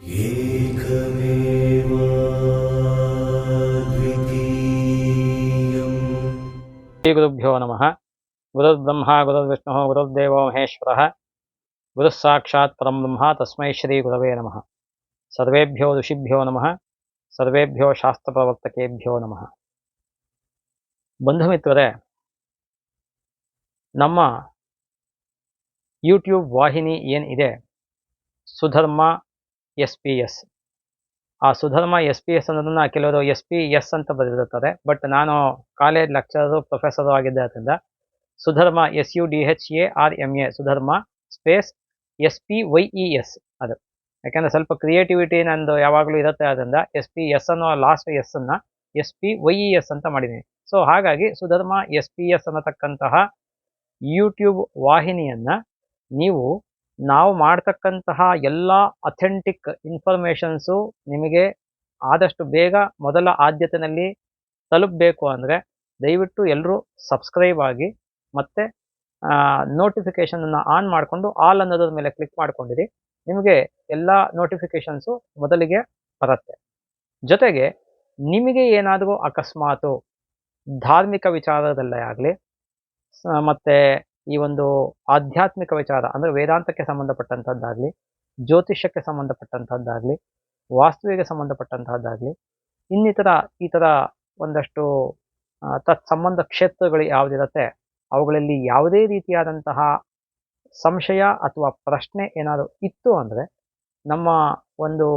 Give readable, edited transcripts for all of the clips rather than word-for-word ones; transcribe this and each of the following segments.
ಶ್ರೀ ಗುರುಭ್ಯೋ ನಮಃ. ಗುರುರ್ಬ್ರಹ್ಮ ಗುರುರ್ವಿಷ್ಣು ಗುರುರ್ದೇವೋ ಮಹೇಶ್ವರಃ. ಗುರುಃ ಸಾಕ್ಷಾತ್ ಪರಂ ಬ್ರಹ್ಮ ತಸ್ಮೈ ಶ್ರೀ ಗುರವೇ ನಮಃ. ಸರ್ವೇಭ್ಯೋ ಋಷಿಭ್ಯೋ ನಮಃ. ಸರ್ವೇಭ್ಯೋ ಶಾಸ್ತ್ರ ಪ್ರವರ್ತಕೇಭ್ಯೋ ನಮಃ. ಬಂಧು ಮಿತ್ರರೇ, ನಮ್ಮ ಯೂಟ್ಯೂಬ್ ವಾಹಿನಿ ಏನಿದೆ ಸುಧರ್ಮ SPS, ಆ ಸುಧರ್ಮ SPS ಅನ್ನೋದನ್ನ ಕೆಲವರು SPS ಅಂತ ಬರೆದಿರುತ್ತಾರೆ. ಬಟ್ ನಾನು ಕಾಲೇಜ್ ಲೆಕ್ಚರರು ಪ್ರೊಫೆಸರು ಆಗಿದ್ದೆ ಅದರಿಂದ Sudharma SUDHARMA Sudharma space SPYES ಅದು. ಯಾಕಂದರೆ ಸ್ವಲ್ಪ ಕ್ರಿಯೇಟಿವಿಟಿ ನಂದು ಯಾವಾಗಲೂ ಇರುತ್ತೆ. ಅದರಿಂದ SPS ಅನ್ನೋ ಲಾಸ್ಟ್ ಎಸ್ ಅನ್ನ SPYES ಅಂತ ಮಾಡಿದ್ದೀನಿ. ಸೊ ಹಾಗಾಗಿ ಸುಧರ್ಮ SPS ಅನ್ನತಕ್ಕಂತಹ ಯೂಟ್ಯೂಬ್ ವಾಹಿನಿಯನ್ನು ನೀವು ನಾವು ಮಾಡ್ತಕ್ಕಂತಹ ಎಲ್ಲ ಅಥೆಂಟಿಕ್ ಇನ್ಫಾರ್ಮೇಷನ್ಸು ನಿಮಗೆ ಆದಷ್ಟು ಬೇಗ ಮೊದಲ ಆದ್ಯತೆಯಲ್ಲಿ ತಲುಪಬೇಕು ಅಂದರೆ ದಯವಿಟ್ಟು ಎಲ್ಲರೂ ಸಬ್ಸ್ಕ್ರೈಬ್ ಆಗಿ ಮತ್ತು ನೋಟಿಫಿಕೇಷನನ್ನು ಆನ್ ಮಾಡಿಕೊಂಡು ಆಲ್ ಅನ್ನೋದ್ರ ಮೇಲೆ ಕ್ಲಿಕ್ ಮಾಡ್ಕೊಂಡಿರಿ. ನಿಮಗೆ ಎಲ್ಲ ನೋಟಿಫಿಕೇಷನ್ಸು ಮೊದಲಿಗೆ ಬರುತ್ತೆ. ಜೊತೆಗೆ ನಿಮಗೆ ಏನಾದರೂ ಅಕಸ್ಮಾತು ಧಾರ್ಮಿಕ ವಿಚಾರದಲ್ಲೇ ಆಗಲಿ ಮತ್ತು ಈ ಒಂದು ಆಧ್ಯಾತ್ಮಿಕ ವಿಚಾರ ಅಂದರೆ ವೇದಾಂತಕ್ಕೆ ಸಂಬಂಧಪಟ್ಟಂಥದ್ದಾಗಲಿ, ಜ್ಯೋತಿಷ್ಯಕ್ಕೆ ಸಂಬಂಧಪಟ್ಟಂಥದ್ದಾಗಲಿ, ವಾಸ್ತುವಿಗೆ ಸಂಬಂಧಪಟ್ಟಂತಹದ್ದಾಗಲಿ, ಇನ್ನಿತರ ಈ ಥರ ಒಂದಷ್ಟು ತತ್ಸಂಬಂಧ ಕ್ಷೇತ್ರಗಳು ಯಾವುದಿರುತ್ತೆ ಅವುಗಳಲ್ಲಿ ಯಾವುದೇ ರೀತಿಯಾದಂತಹ ಸಂಶಯ ಅಥವಾ ಪ್ರಶ್ನೆ ಏನಾದರೂ ಇತ್ತು ಅಂದರೆ ನಮ್ಮ ಒಂದು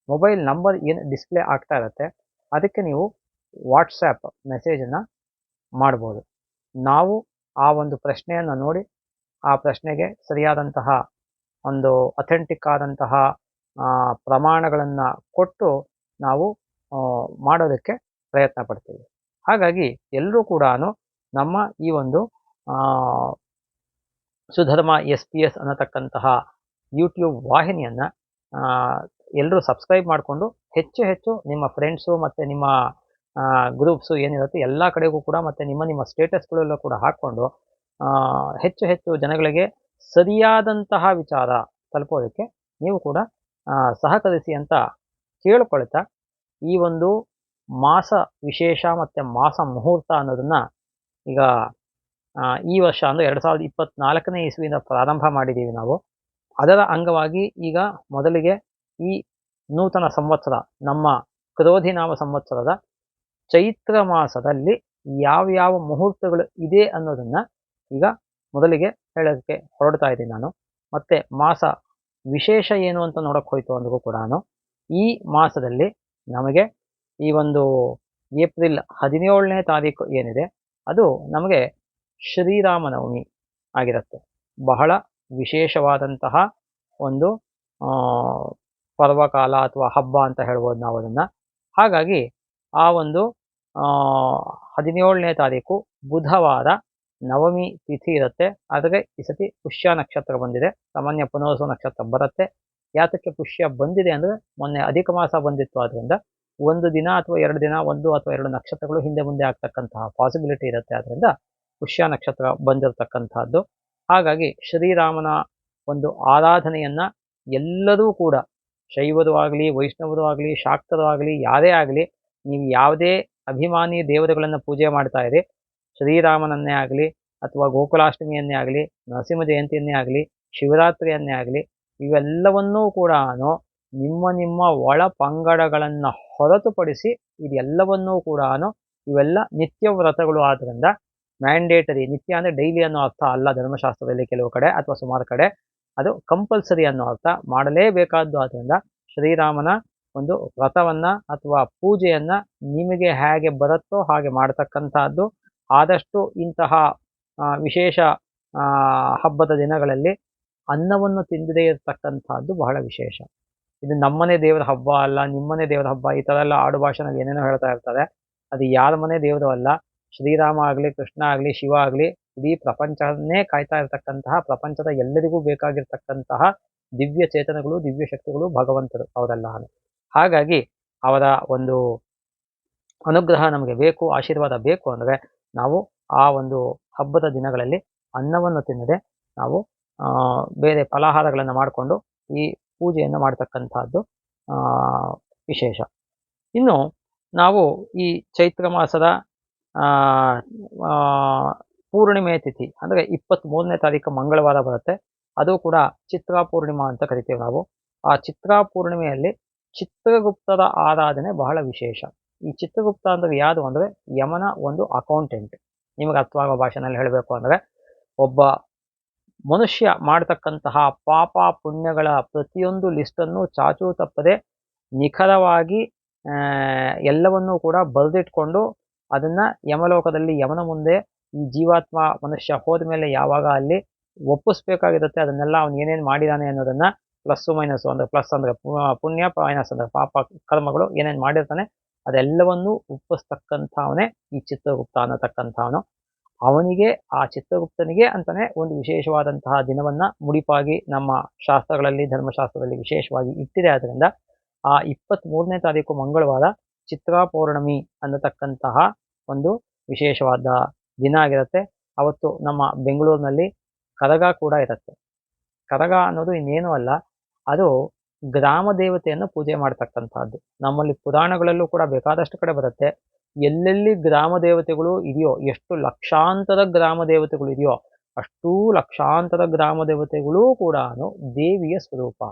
ಮೊಬೈಲ್ ನಂಬರ್ ಏನು ಡಿಸ್ಪ್ಲೇ ಆಗ್ತಾ ಇರುತ್ತೆ ಅದಕ್ಕೆ ನೀವು ವಾಟ್ಸ್ಯಾಪ್ ಮೆಸೇಜನ್ನು ಮಾಡ್ಬೋದು. ನಾವು ಆ ಒಂದು ಪ್ರಶ್ನೆಯನ್ನು ನೋಡಿ ಆ ಪ್ರಶ್ನೆಗೆ ಸರಿಯಾದಂತಹ ಒಂದು ಅಥೆಂಟಿಕ್ ಆದಂತಹ ಪ್ರಮಾಣಗಳನ್ನು ಕೊಟ್ಟು ನಾವು ಮಾಡೋದಕ್ಕೆ ಪ್ರಯತ್ನ ಪಡ್ತೀವಿ. ಹಾಗಾಗಿ ಎಲ್ಲರೂ ಕೂಡ ನಮ್ಮ ಈ ಒಂದು ಸುಧರ್ಮ SPS ಅನ್ನತಕ್ಕಂತಹ ಯೂಟ್ಯೂಬ್ ವಾಹಿನಿಯನ್ನು ಎಲ್ಲರೂ ಸಬ್ಸ್ಕ್ರೈಬ್ ಮಾಡಿಕೊಂಡು ಹೆಚ್ಚು ನಿಮ್ಮ ಫ್ರೆಂಡ್ಸು ಮತ್ತು ನಿಮ್ಮ ಗ್ರೂಪ್ಸು ಏನಿರುತ್ತೆ ಎಲ್ಲ ಕಡೆಗೂ ಕೂಡ ಮತ್ತು ನಿಮ್ಮ ಸ್ಟೇಟಸ್ಗಳೆಲ್ಲ ಕೂಡ ಹಾಕ್ಕೊಂಡು ಹೆಚ್ಚು ಜನಗಳಿಗೆ ಸರಿಯಾದಂತಹ ವಿಚಾರ ತಲುಪೋದಕ್ಕೆ ನೀವು ಕೂಡ ಸಹಕರಿಸಿ ಅಂತ ಕೇಳಿಕೊಳ್ತಾ, ಈ ಒಂದು ಮಾಸ ವಿಶೇಷ ಮತ್ತು ಮಾಸ ಮುಹೂರ್ತ ಅನ್ನೋದನ್ನು ಈಗ ಈ ವರ್ಷ ಅಂದರೆ 2024ನೇ ಇಸ್ವಿಯಿಂದ ಪ್ರಾರಂಭ ಮಾಡಿದ್ದೀವಿ ನಾವು. ಅದರ ಅಂಗವಾಗಿ ಈಗ ಮೊದಲಿಗೆ ಈ ನೂತನ ಸಂವತ್ಸರ ನಮ್ಮ ಕ್ರೋಧಿನಾಮ ಸಂವತ್ಸರದ ಚೈತ್ರ ಮಾಸದಲ್ಲಿ ಯಾವ್ಯಾವ ಮುಹೂರ್ತಗಳು ಇದೆ ಅನ್ನೋದನ್ನು ಈಗ ಮೊದಲಿಗೆ ಹೇಳೋದಕ್ಕೆ ಹೊರಡ್ತಾ ಇದ್ದೀನಿ ನಾನು. ಮತ್ತು ಮಾಸ ವಿಶೇಷ ಏನು ಅಂತ ನೋಡೋಕ್ಕೆ ಹೋಯ್ತು ಅಂದ್ರೂ ಕೂಡ ಈ ಮಾಸದಲ್ಲಿ ನಮಗೆ ಈ ಒಂದು ಏಪ್ರಿಲ್ 17ನೇ ತಾರೀಕು ಏನಿದೆ ಅದು ನಮಗೆ ಶ್ರೀರಾಮನವಮಿ ಆಗಿರುತ್ತೆ. ಬಹಳ ವಿಶೇಷವಾದಂತಹ ಒಂದು ಪರ್ವಕಾಲ ಅಥವಾ ಹಬ್ಬ ಅಂತ ಹೇಳ್ಬೋದು ನಾವು ಅದನ್ನು. ಹಾಗಾಗಿ ಆ ಒಂದು 17ನೇ ತಾರೀಕು ಬುಧವಾರ ನವಮಿ ತಿಥಿ ಇರುತ್ತೆ. ಆದರೆ ಈ ಸತಿ ಪುಷ್ಯ ನಕ್ಷತ್ರ ಬಂದಿದೆ, ಸಾಮಾನ್ಯ ಪುನರ್ವಸು ನಕ್ಷತ್ರ ಬರುತ್ತೆ. ಯಾತಕ್ಕೆ ಪುಷ್ಯ ಬಂದಿದೆ ಅಂದರೆ ಮೊನ್ನೆ ಅಧಿಕ ಮಾಸ ಬಂದಿತ್ತು, ಆದ್ದರಿಂದ ಒಂದು ದಿನ ಅಥವಾ 2 ದಿನ, 1 ಅಥವಾ 2 ನಕ್ಷತ್ರಗಳು ಹಿಂದೆ ಮುಂದೆ ಆಗ್ತಕ್ಕಂತಹ ಪಾಸಿಬಿಲಿಟಿ ಇರುತ್ತೆ. ಆದ್ದರಿಂದ ಪುಷ್ಯ ನಕ್ಷತ್ರ ಬಂದಿರತಕ್ಕಂತಹದ್ದು. ಹಾಗಾಗಿ ಶ್ರೀರಾಮನ ಒಂದು ಆರಾಧನೆಯನ್ನು ಎಲ್ಲರೂ ಕೂಡ ಶೈವರು ಆಗಲಿ, ವೈಷ್ಣವರು ಆಗಲಿ, ಶಾಕ್ತರು ಆಗಲಿ, ಯಾರೇ ಆಗಲಿ, ನೀವು ಯಾವುದೇ ಅಭಿಮಾನಿ ದೇವರುಗಳನ್ನು ಪೂಜೆ ಮಾಡ್ತಾ ಇರಿ, ಶ್ರೀರಾಮನನ್ನೇ ಆಗಲಿ ಅಥವಾ ಗೋಕುಲಾಷ್ಟಮಿಯನ್ನೇ ಆಗಲಿ, ನರಸಿಂಹ ಜಯಂತಿಯನ್ನೇ ಆಗಲಿ, ಶಿವರಾತ್ರಿಯನ್ನೇ ಆಗಲಿ, ಇವೆಲ್ಲವನ್ನೂ ಕೂಡ ನಿಮ್ಮ ಒಳ ಪಂಗಡಗಳನ್ನು ಹೊರತುಪಡಿಸಿ ಇದೆಲ್ಲವನ್ನೂ ಕೂಡ ಇವೆಲ್ಲ ನಿತ್ಯ ವ್ರತಗಳು ಆದ್ದರಿಂದ ಮ್ಯಾಂಡೇಟರಿ. ನಿತ್ಯ ಅಂದರೆ ಡೈಲಿ ಅನ್ನೋ ಅರ್ಥ ಅಲ್ಲ ಧರ್ಮಶಾಸ್ತ್ರದಲ್ಲಿ, ಕೆಲವು ಕಡೆ ಅಥವಾ ಸುಮಾರು ಕಡೆ ಅದು ಕಂಪಲ್ಸರಿ ಅನ್ನೋ ಅರ್ಥ, ಮಾಡಲೇಬೇಕಾದ್ದು. ಆದ್ದರಿಂದ ಶ್ರೀರಾಮನ ಒಂದು ವ್ರತವನ್ನು ಅಥವಾ ಪೂಜೆಯನ್ನು ನಿಮಗೆ ಹೇಗೆ ಬರುತ್ತೋ ಹಾಗೆ ಮಾಡ್ತಕ್ಕಂಥದ್ದು. ಆದಷ್ಟು ಇಂತಹ ವಿಶೇಷ ಹಬ್ಬದ ದಿನಗಳಲ್ಲಿ ಅನ್ನವನ್ನು ತಿಂದದೇ ಇರತಕ್ಕಂಥದ್ದು ಬಹಳ ವಿಶೇಷ. ಇದು ನಮ್ಮನೆ ದೇವರ ಹಬ್ಬ ಅಲ್ಲ, ನಿಮ್ಮನೆ ದೇವರ ಹಬ್ಬ, ಈ ಥರ ಎಲ್ಲ ಆಡು ಭಾಷೆನಲ್ಲಿ ಏನೇನೋ ಹೇಳ್ತಾ ಇರ್ತಾರೆ. ಅದು ಯಾರ ಮನೆ ದೇವರು ಅಲ್ಲ. ಶ್ರೀರಾಮ ಆಗಲಿ, ಕೃಷ್ಣ ಆಗಲಿ, ಶಿವ ಆಗಲಿ, ಇಡೀ ಪ್ರಪಂಚವನ್ನೇ ಕಾಯ್ತಾ ಇರತಕ್ಕಂತಹ, ಪ್ರಪಂಚದ ಎಲ್ಲರಿಗೂ ಬೇಕಾಗಿರ್ತಕ್ಕಂತಹ ದಿವ್ಯ ಚೇತನಗಳು, ದಿವ್ಯ ಶಕ್ತಿಗಳು ಭಗವಂತರು ಅವರೆಲ್ಲ. ಹಾಗಾಗಿ ಅವರ ಒಂದು ಅನುಗ್ರಹ ನಮಗೆ ಬೇಕು, ಆಶೀರ್ವಾದ ಬೇಕು ಅಂದರೆ ನಾವು ಆ ಒಂದು ಹಬ್ಬದ ದಿನಗಳಲ್ಲಿ ಅನ್ನವನ್ನು ತಿನ್ನದೆ ನಾವು ಬೇರೆ ಫಲಾಹಾರಗಳನ್ನು ಮಾಡಿಕೊಂಡು ಈ ಪೂಜೆಯನ್ನು ಮಾಡ್ತಕ್ಕಂಥದ್ದು ವಿಶೇಷ. ಇನ್ನು ನಾವು ಈ ಚೈತ್ರ ಮಾಸದ ಪೂರ್ಣಿಮೆ ತಿಥಿ ಅಂದರೆ 23ನೇ ತಾರೀಕು ಮಂಗಳವಾರ ಬರುತ್ತೆ. ಅದು ಕೂಡ ಚಿತ್ರಾ ಪೂರ್ಣಿಮಾ ಅಂತ ಕರಿತೀವಿ ನಾವು. ಆ ಚಿತ್ರಾ ಪೂರ್ಣಿಮೆಯಲ್ಲಿ ಚಿತ್ರಗುಪ್ತದ ಆರಾಧನೆ ಬಹಳ ವಿಶೇಷ. ಈ ಚಿತ್ರಗುಪ್ತ ಅಂದರೆ ಯಾವುದು ಅಂದರೆ ಯಮನ ಒಂದು ಅಕೌಂಟೆಂಟ್. ನಿಮಗೆ ಅರ್ಥವಾಗೋ ಭಾಷೆನಲ್ಲಿ ಹೇಳಬೇಕು ಅಂದರೆ ಒಬ್ಬ ಮನುಷ್ಯ ಮಾಡ್ತಕ್ಕಂತಹ ಪಾಪ ಪುಣ್ಯಗಳ ಪ್ರತಿಯೊಂದು ಲಿಸ್ಟನ್ನು ಚಾಚೂ ತಪ್ಪದೆ ನಿಖರವಾಗಿ ಎಲ್ಲವನ್ನೂ ಕೂಡ ಬರೆದಿಟ್ಕೊಂಡು ಅದನ್ನು ಯಮಲೋಕದಲ್ಲಿ ಯಮನ ಮುಂದೆ ಈ ಜೀವಾತ್ಮ ಮನುಷ್ಯ ಹೋದ ಮೇಲೆ ಯಾವಾಗ ಅಲ್ಲಿ ಒಪ್ಪಿಸ್ಬೇಕಾಗಿರುತ್ತೆ ಅದನ್ನೆಲ್ಲ ಅವನು ಏನೇನು ಮಾಡಿದಾನೆ ಅನ್ನೋದನ್ನು ಪ್ಲಸ್ಸು ಮೈನಸ್ಸು ಅಂದರೆ ಪ್ಲಸ್ ಅಂದರೆ ಪುಣ್ಯ, ಮೈನಸ್ ಅಂದರೆ ಪಾಪ ಕರ್ಮಗಳು ಏನೇನು ಮಾಡಿರ್ತಾನೆ ಅದೆಲ್ಲವನ್ನೂ ಒಪ್ಪಿಸ್ತಕ್ಕಂಥವನೇ ಈ ಚಿತ್ರಗುಪ್ತ ಅನ್ನತಕ್ಕಂಥವನು. ಅವನಿಗೆ ಆ ಚಿತ್ರಗುಪ್ತನಿಗೆ ಅಂತಲೇ ಒಂದು ವಿಶೇಷವಾದಂತಹ ದಿನವನ್ನು ಮುಡಿಪಾಗಿ ನಮ್ಮ ಶಾಸ್ತ್ರಗಳಲ್ಲಿ ಧರ್ಮಶಾಸ್ತ್ರದಲ್ಲಿ ವಿಶೇಷವಾಗಿ ಇಟ್ಟಿದೆ. ಆದ್ದರಿಂದ ಆ 23ನೇ ತಾರೀಕು ಮಂಗಳವಾರ ಚಿತ್ರಾ ಪೌರ್ಣಮಿ ಅನ್ನತಕ್ಕಂತಹ ಒಂದು ವಿಶೇಷವಾದ ದಿನ ಆಗಿರುತ್ತೆ. ಅವತ್ತು ನಮ್ಮ ಬೆಂಗಳೂರಿನಲ್ಲಿ ಕರಗ ಕೂಡ ಇರುತ್ತೆ. ಕರಗ ಅನ್ನೋದು ಇನ್ನೇನೂ ಅಲ್ಲ, ಅದು ಗ್ರಾಮ ದೇವತೆಯನ್ನು ಪೂಜೆ ಮಾಡ್ತಕ್ಕಂಥದ್ದು. ನಮ್ಮಲ್ಲಿ ಪುರಾಣಗಳಲ್ಲೂ ಕೂಡ ಬೇಕಾದಷ್ಟು ಕಡೆ ಬರುತ್ತೆ. ಎಲ್ಲೆಲ್ಲಿ ಗ್ರಾಮ ದೇವತೆಗಳು ಇದೆಯೋ, ಎಷ್ಟು ಲಕ್ಷಾಂತರ ಗ್ರಾಮ ದೇವತೆಗಳು ಇದೆಯೋ ಅಷ್ಟೂ ಲಕ್ಷಾಂತರ ಗ್ರಾಮ ದೇವತೆಗಳೂ ಕೂಡ ದೇವಿಯ ಸ್ವರೂಪ,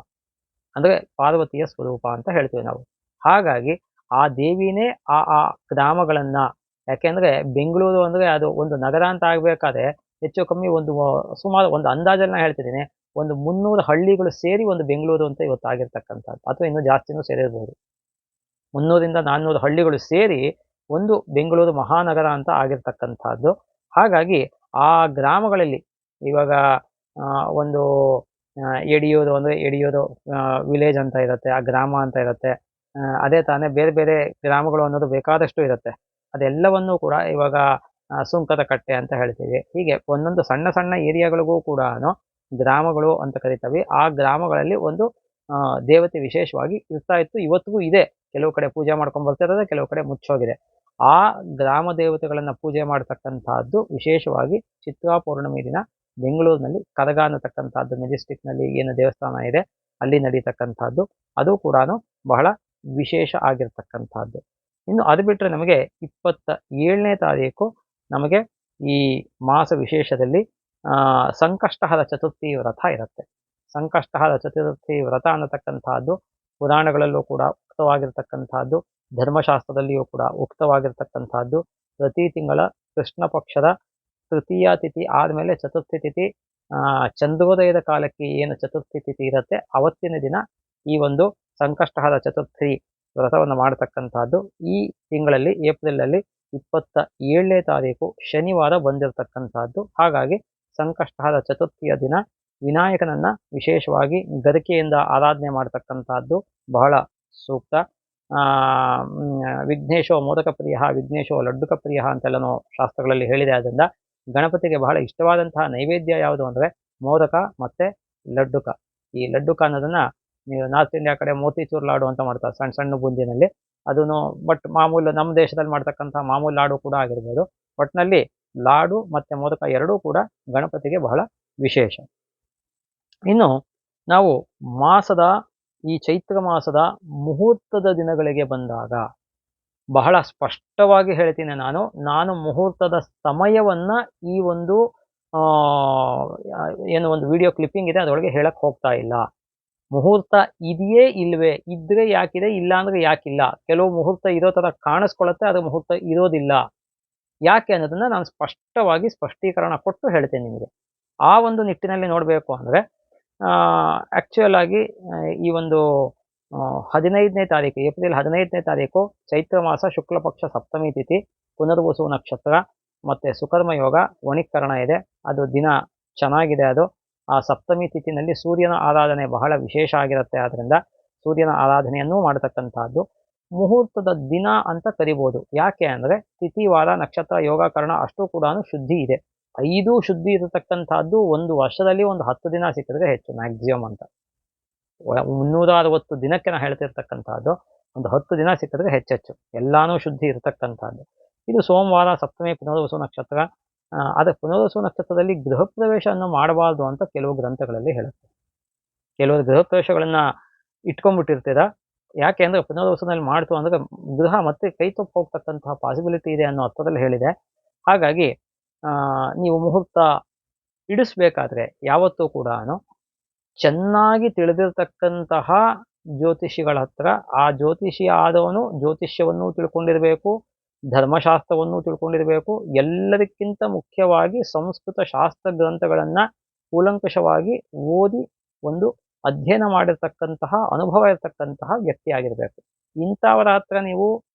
ಅಂದರೆ ಪಾರ್ವತಿಯ ಸ್ವರೂಪ ಅಂತ ಹೇಳ್ತೀವಿ ನಾವು. ಹಾಗಾಗಿ ಆ ದೇವಿನೇ ಆ ಗ್ರಾಮಗಳನ್ನು, ಯಾಕೆಂದರೆ ಬೆಂಗಳೂರು ಅಂದರೆ ಅದು ಒಂದು ನಗರ ಅಂತ ಆಗಬೇಕಾದ್ರೆ ಹೆಚ್ಚು ಕಮ್ಮಿ ಸುಮಾರು ಒಂದು ಅಂದಾಜಲ್ಲಿ ನಾನು ಹೇಳ್ತಿದ್ದೀನಿ, ಒಂದು 300 ಹಳ್ಳಿಗಳು ಸೇರಿ ಒಂದು ಬೆಂಗಳೂರು ಅಂತ ಇವತ್ತು ಆಗಿರ್ತಕ್ಕಂಥದ್ದು, ಅಥವಾ ಇನ್ನೂ ಜಾಸ್ತಿನೂ ಸೇರಿರ್ಬೋದು. 300ರಿಂದ 400 ಹಳ್ಳಿಗಳು ಸೇರಿ ಒಂದು ಬೆಂಗಳೂರು ಮಹಾನಗರ ಅಂತ ಆಗಿರ್ತಕ್ಕಂಥದ್ದು. ಹಾಗಾಗಿ ಆ ಗ್ರಾಮಗಳಲ್ಲಿ ಇವಾಗ ಒಂದು ಯಡಿಯೂರು ಅಂದರೆ ಯಡಿಯೂರು ವಿಲೇಜ್ ಅಂತ ಇರುತ್ತೆ, ಆ ಗ್ರಾಮ ಅಂತ ಇರುತ್ತೆ. ಅದೇ ತಾನೇ ಬೇರೆ ಬೇರೆ ಗ್ರಾಮಗಳು ಅನ್ನೋದು ಬೇಕಾದಷ್ಟು ಇರುತ್ತೆ. ಅದೆಲ್ಲವನ್ನೂ ಕೂಡ ಇವಾಗ ಸುಂಕದ ಕಟ್ಟೆ ಅಂತ ಹೇಳ್ತೀವಿ. ಹೀಗೆ ಒಂದೊಂದು ಸಣ್ಣ ಸಣ್ಣ ಏರಿಯಾಗಳಿಗೂ ಕೂಡ ಗ್ರಾಮಗಳು ಅಂತ ಕರಿತೀವಿ. ಆ ಗ್ರಾಮಗಳಲ್ಲಿ ಒಂದು ದೇವತೆ ವಿಶೇಷವಾಗಿ ಇರ್ತಾ ಇತ್ತು, ಇವತ್ತಿಗೂ ಇದೆ. ಕೆಲವು ಕಡೆ ಪೂಜೆ ಮಾಡ್ಕೊಂಡು ಬರ್ತಿರೋದು, ಕೆಲವು ಕಡೆ ಮುಚ್ಚೋಗಿದೆ. ಆ ಗ್ರಾಮ ದೇವತೆಗಳನ್ನು ಪೂಜೆ ಮಾಡ್ತಕ್ಕಂಥದ್ದು ವಿಶೇಷವಾಗಿ ಚಿತ್ರಾ ಪೌರ್ಣಮಿ ದಿನ ಬೆಂಗಳೂರಿನಲ್ಲಿ ಕರಗ ಅನ್ನತಕ್ಕಂಥದ್ದು ಮೆಜೆಸ್ಟಿಕ್ನಲ್ಲಿ ಏನು ದೇವಸ್ಥಾನ ಇದೆ ಅಲ್ಲಿ ನಡೀತಕ್ಕಂಥದ್ದು. ಅದು ಕೂಡ ಬಹಳ ವಿಶೇಷ ಆಗಿರ್ತಕ್ಕಂಥದ್ದು. ಇನ್ನು ಅದು ಬಿಟ್ಟರೆ ನಮಗೆ 27ನೇ ತಾರೀಕು ನಮಗೆ ಈ ಮಾಸ ವಿಶೇಷದಲ್ಲಿ ಸಂಕಷ್ಟಹರ ಚತುರ್ಥಿ ವ್ರತ ಇರುತ್ತೆ. ಸಂಕಷ್ಟಹರ ಚತುರ್ಥಿ ವ್ರತ ಅನ್ನತಕ್ಕಂಥದ್ದು ಪುರಾಣಗಳಲ್ಲೂ ಕೂಡ ಉಕ್ತವಾಗಿರ್ತಕ್ಕಂಥದ್ದು, ಧರ್ಮಶಾಸ್ತ್ರದಲ್ಲಿಯೂ ಕೂಡ ಉಕ್ತವಾಗಿರ್ತಕ್ಕಂಥದ್ದು. ಪ್ರತಿ ತಿಂಗಳ ಕೃಷ್ಣ ಪಕ್ಷದ ತೃತೀಯ ತಿಥಿ ಆದಮೇಲೆ ಚತುರ್ಥಿ ತಿಥಿ, ಚಂದ್ರೋದಯದ ಕಾಲಕ್ಕೆ ಏನು ಚತುರ್ಥಿ ತಿಥಿ ಇರುತ್ತೆ ಅವತ್ತಿನ ದಿನ ಈ ಒಂದು ಸಂಕಷ್ಟಹರ ಚತುರ್ಥಿ ವ್ರತವನ್ನು ಮಾಡತಕ್ಕಂಥದ್ದು. ಈ ತಿಂಗಳಲ್ಲಿ ಏಪ್ರಿಲಲ್ಲಿ 27ನೇ ತಾರೀಕು ಶನಿವಾರ ಬಂದಿರತಕ್ಕಂಥದ್ದು. ಹಾಗಾಗಿ ಸಂಕಷ್ಟಹರ ಚತುರ್ಥಿಯ ದಿನ ವಿನಾಯಕನನ್ನು ವಿಶೇಷವಾಗಿ ಗರಿಕೆಯಿಂದ ಆರಾಧನೆ ಮಾಡ್ತಕ್ಕಂಥದ್ದು ಬಹಳ ಸೂಕ್ತ. ವಿಘ್ನೇಶೋ ಮೋದಕ ಪ್ರಿಯ, ವಿಘ್ನೇಶೋ ಲಡ್ಡುಕ ಪ್ರಿಯ ಅಂತೆಲ್ಲನೂ ಶಾಸ್ತ್ರಗಳಲ್ಲಿ ಹೇಳಿದೆ. ಆದ್ದರಿಂದ ಗಣಪತಿಗೆ ಬಹಳ ಇಷ್ಟವಾದಂತಹ ನೈವೇದ್ಯ ಯಾವುದು ಅಂದರೆ ಮೋದಕ ಮತ್ತು ಲಡ್ಡುಕ. ಈ ಲಡ್ಡುಕ ಅನ್ನೋದನ್ನು ನೀವು ನಾರ್ತ್ ಇಂಡಿಯಾ ಕಡೆ ಮೋತಿಚೂರ್ ಲಾಡು ಅಂತ ಮಾಡ್ತಾರೆ, ಸಣ್ಣ ಸಣ್ಣ ಬೂಂದಿನಲ್ಲಿ. ಅದನ್ನು ಬಟ್ ಮಾಮೂಲು ನಮ್ಮ ದೇಶದಲ್ಲಿ ಮಾಡ್ತಕ್ಕಂಥ ಮಾಮೂಲು ಲಾಡು ಕೂಡ ಆಗಿರ್ಬೋದು. ಒಟ್ಟಿನಲ್ಲಿ ಲಾಡು ಮತ್ತು ಮೋದಕ ಎರಡೂ ಕೂಡ ಗಣಪತಿಗೆ ಬಹಳ ವಿಶೇಷ. ಇನ್ನು ನಾವು ಈ ಚೈತ್ರ ಮಾಸದ ಮುಹೂರ್ತದ ದಿನಗಳಿಗೆ ಬಂದಾಗ ಬಹಳ ಸ್ಪಷ್ಟವಾಗಿ ಹೇಳ್ತೀನಿ. ನಾನು ಮುಹೂರ್ತದ ಸಮಯವನ್ನು ಈ ಒಂದು ಏನು ಒಂದು ವಿಡಿಯೋ ಕ್ಲಿಪ್ಪಿಂಗ್ ಇದೆ ಅದರೊಳಗೆ ಹೇಳಕ್ಕೆ ಹೋಗ್ತಾ ಇಲ್ಲ. ಮುಹೂರ್ತ ಇದೆಯೇ ಇಲ್ವೇ, ಇದ್ದರೆ ಯಾಕಿದೆ, ಇಲ್ಲ ಅಂದರೆ ಯಾಕಿಲ್ಲ. ಕೆಲವು ಮುಹೂರ್ತ ಇರೋ ಥರ ಕಾಣಿಸ್ಕೊಳ್ಳುತ್ತೆ, ಅದು ಮುಹೂರ್ತ ಇರೋದಿಲ್ಲ. ಯಾಕೆ ಅನ್ನೋದನ್ನು ನಾನು ಸ್ಪಷ್ಟೀಕರಣ ಕೊಟ್ಟು ಹೇಳ್ತೇನೆ ನಿಮಗೆ. ಆ ಒಂದು ನಿಟ್ಟಿನಲ್ಲಿ ನೋಡಬೇಕು ಅಂದರೆ ಆ್ಯಕ್ಚುಯಲ್ ಆಗಿ ಈ ಒಂದು 15ನೇ ತಾರೀಕು ಏಪ್ರಿಲ್ 15ನೇ ತಾರೀಕು ಚೈತ್ರ ಮಾಸ ಶುಕ್ಲ ಪಕ್ಷ ಸಪ್ತಮಿ ತಿಥಿ, ಪುನರ್ವಸು ನಕ್ಷತ್ರ ಮತ್ತು ಸುಕರ್ಮ ಯೋಗ ವಣಿಕರಣ ಇದೆ. ಅದು ದಿನ ಚೆನ್ನಾಗಿದೆ. ಅದು ಆ ಸಪ್ತಮಿ ತಿಥಿನಲ್ಲಿ ಸೂರ್ಯನ ಆರಾಧನೆ ಬಹಳ ವಿಶೇಷ ಆಗಿರುತ್ತೆ. ಆದ್ದರಿಂದ ಸೂರ್ಯನ ಆರಾಧನೆಯನ್ನೂ ಮಾಡತಕ್ಕಂಥದ್ದು ಮುಹೂರ್ತದ ದಿನ ಅಂತ ಕರಿಬೋದು. ಯಾಕೆ ಅಂದರೆ ತಿಥಿ, ವಾರ, ನಕ್ಷತ್ರ, ಯೋಗಕರಣ ಅಷ್ಟು ಕೂಡ ಶುದ್ಧಿ ಇದೆ. 5 ಶುದ್ಧಿ ಇರತಕ್ಕಂಥದ್ದು ಒಂದು ವರ್ಷದಲ್ಲಿ ಒಂದು 10 ದಿನ ಸಿಕ್ಕಿದ್ರೆ ಹೆಚ್ಚು ಮ್ಯಾಕ್ಸಿಮಮ್ ಅಂತ. 360 ದಿನಕ್ಕೆ ನಾನು ಹೇಳ್ತಿರ್ತಕ್ಕಂಥದ್ದು ಒಂದು 10 ದಿನ ಸಿಕ್ಕಿದ್ರೆ ಹೆಚ್ಚೆಚ್ಚು, ಎಲ್ಲಾನು ಶುದ್ಧಿ ಇರತಕ್ಕಂಥದ್ದು. ಇದು ಸೋಮವಾರ ಸಪ್ತಮಿ ಪುನರ್ವಸು ನಕ್ಷತ್ರ. ಆದರೆ ಪುನರ್ವಸು ನಕ್ಷತ್ರದಲ್ಲಿ ಗೃಹ ಪ್ರವೇಶವನ್ನು ಮಾಡಬಾರ್ದು ಅಂತ ಕೆಲವು ಗ್ರಂಥಗಳಲ್ಲಿ ಹೇಳುತ್ತೆ. ಕೆಲವರು ಗೃಹ ಪ್ರವೇಶಗಳನ್ನು ಇಟ್ಕೊಂಡ್ಬಿಟ್ಟಿರ್ತೀರ. ಯಾಕೆ ಅಂದರೆ ಪುನರ್ವಸನಲ್ಲಿ ಮಾಡ್ತು ಅಂದರೆ ಗೃಹ ಮತ್ತೆ ಕೈ ತಪ್ಪಿ ಹೋಗ್ತಕ್ಕಂತಹ ಪಾಸಿಬಿಲಿಟಿ ಇದೆ ಅನ್ನೋ ಅರ್ಥದಲ್ಲಿ ಹೇಳಿದೆ. ಹಾಗಾಗಿ ನೀವು ಮುಹೂರ್ತ ಇಡಿಸ್ಬೇಕಾದ್ರೆ ಯಾವತ್ತೂ ಕೂಡ ಚೆನ್ನಾಗಿ ತಿಳಿದಿರ್ತಕ್ಕಂತಹ ಜ್ಯೋತಿಷಿಗಳ ಹತ್ರ, ಆ ಜ್ಯೋತಿಷಿ ಆದವನು ಜ್ಯೋತಿಷ್ಯವನ್ನೂ ತಿಳ್ಕೊಂಡಿರಬೇಕು, ಧರ್ಮಶಾಸ್ತ್ರವನ್ನೂ ತಿಳ್ಕೊಂಡಿರಬೇಕು, ಎಲ್ಲದಕ್ಕಿಂತ ಮುಖ್ಯವಾಗಿ ಸಂಸ್ಕೃತ ಶಾಸ್ತ್ರ ಗ್ರಂಥಗಳನ್ನು ಕೂಲಂಕಷವಾಗಿ ಓದಿ ಒಂದು ಅಧ್ಯಯನ ಮಾಡಿರ್ತಕ್ಕಂತಹ ಅನುಭವ ಇರತಕ್ಕಂತಹ ವ್ಯಕ್ತಿಯಾಗಿರಬೇಕು. ಇಂಥವರ ಹತ್ರ ನೀವು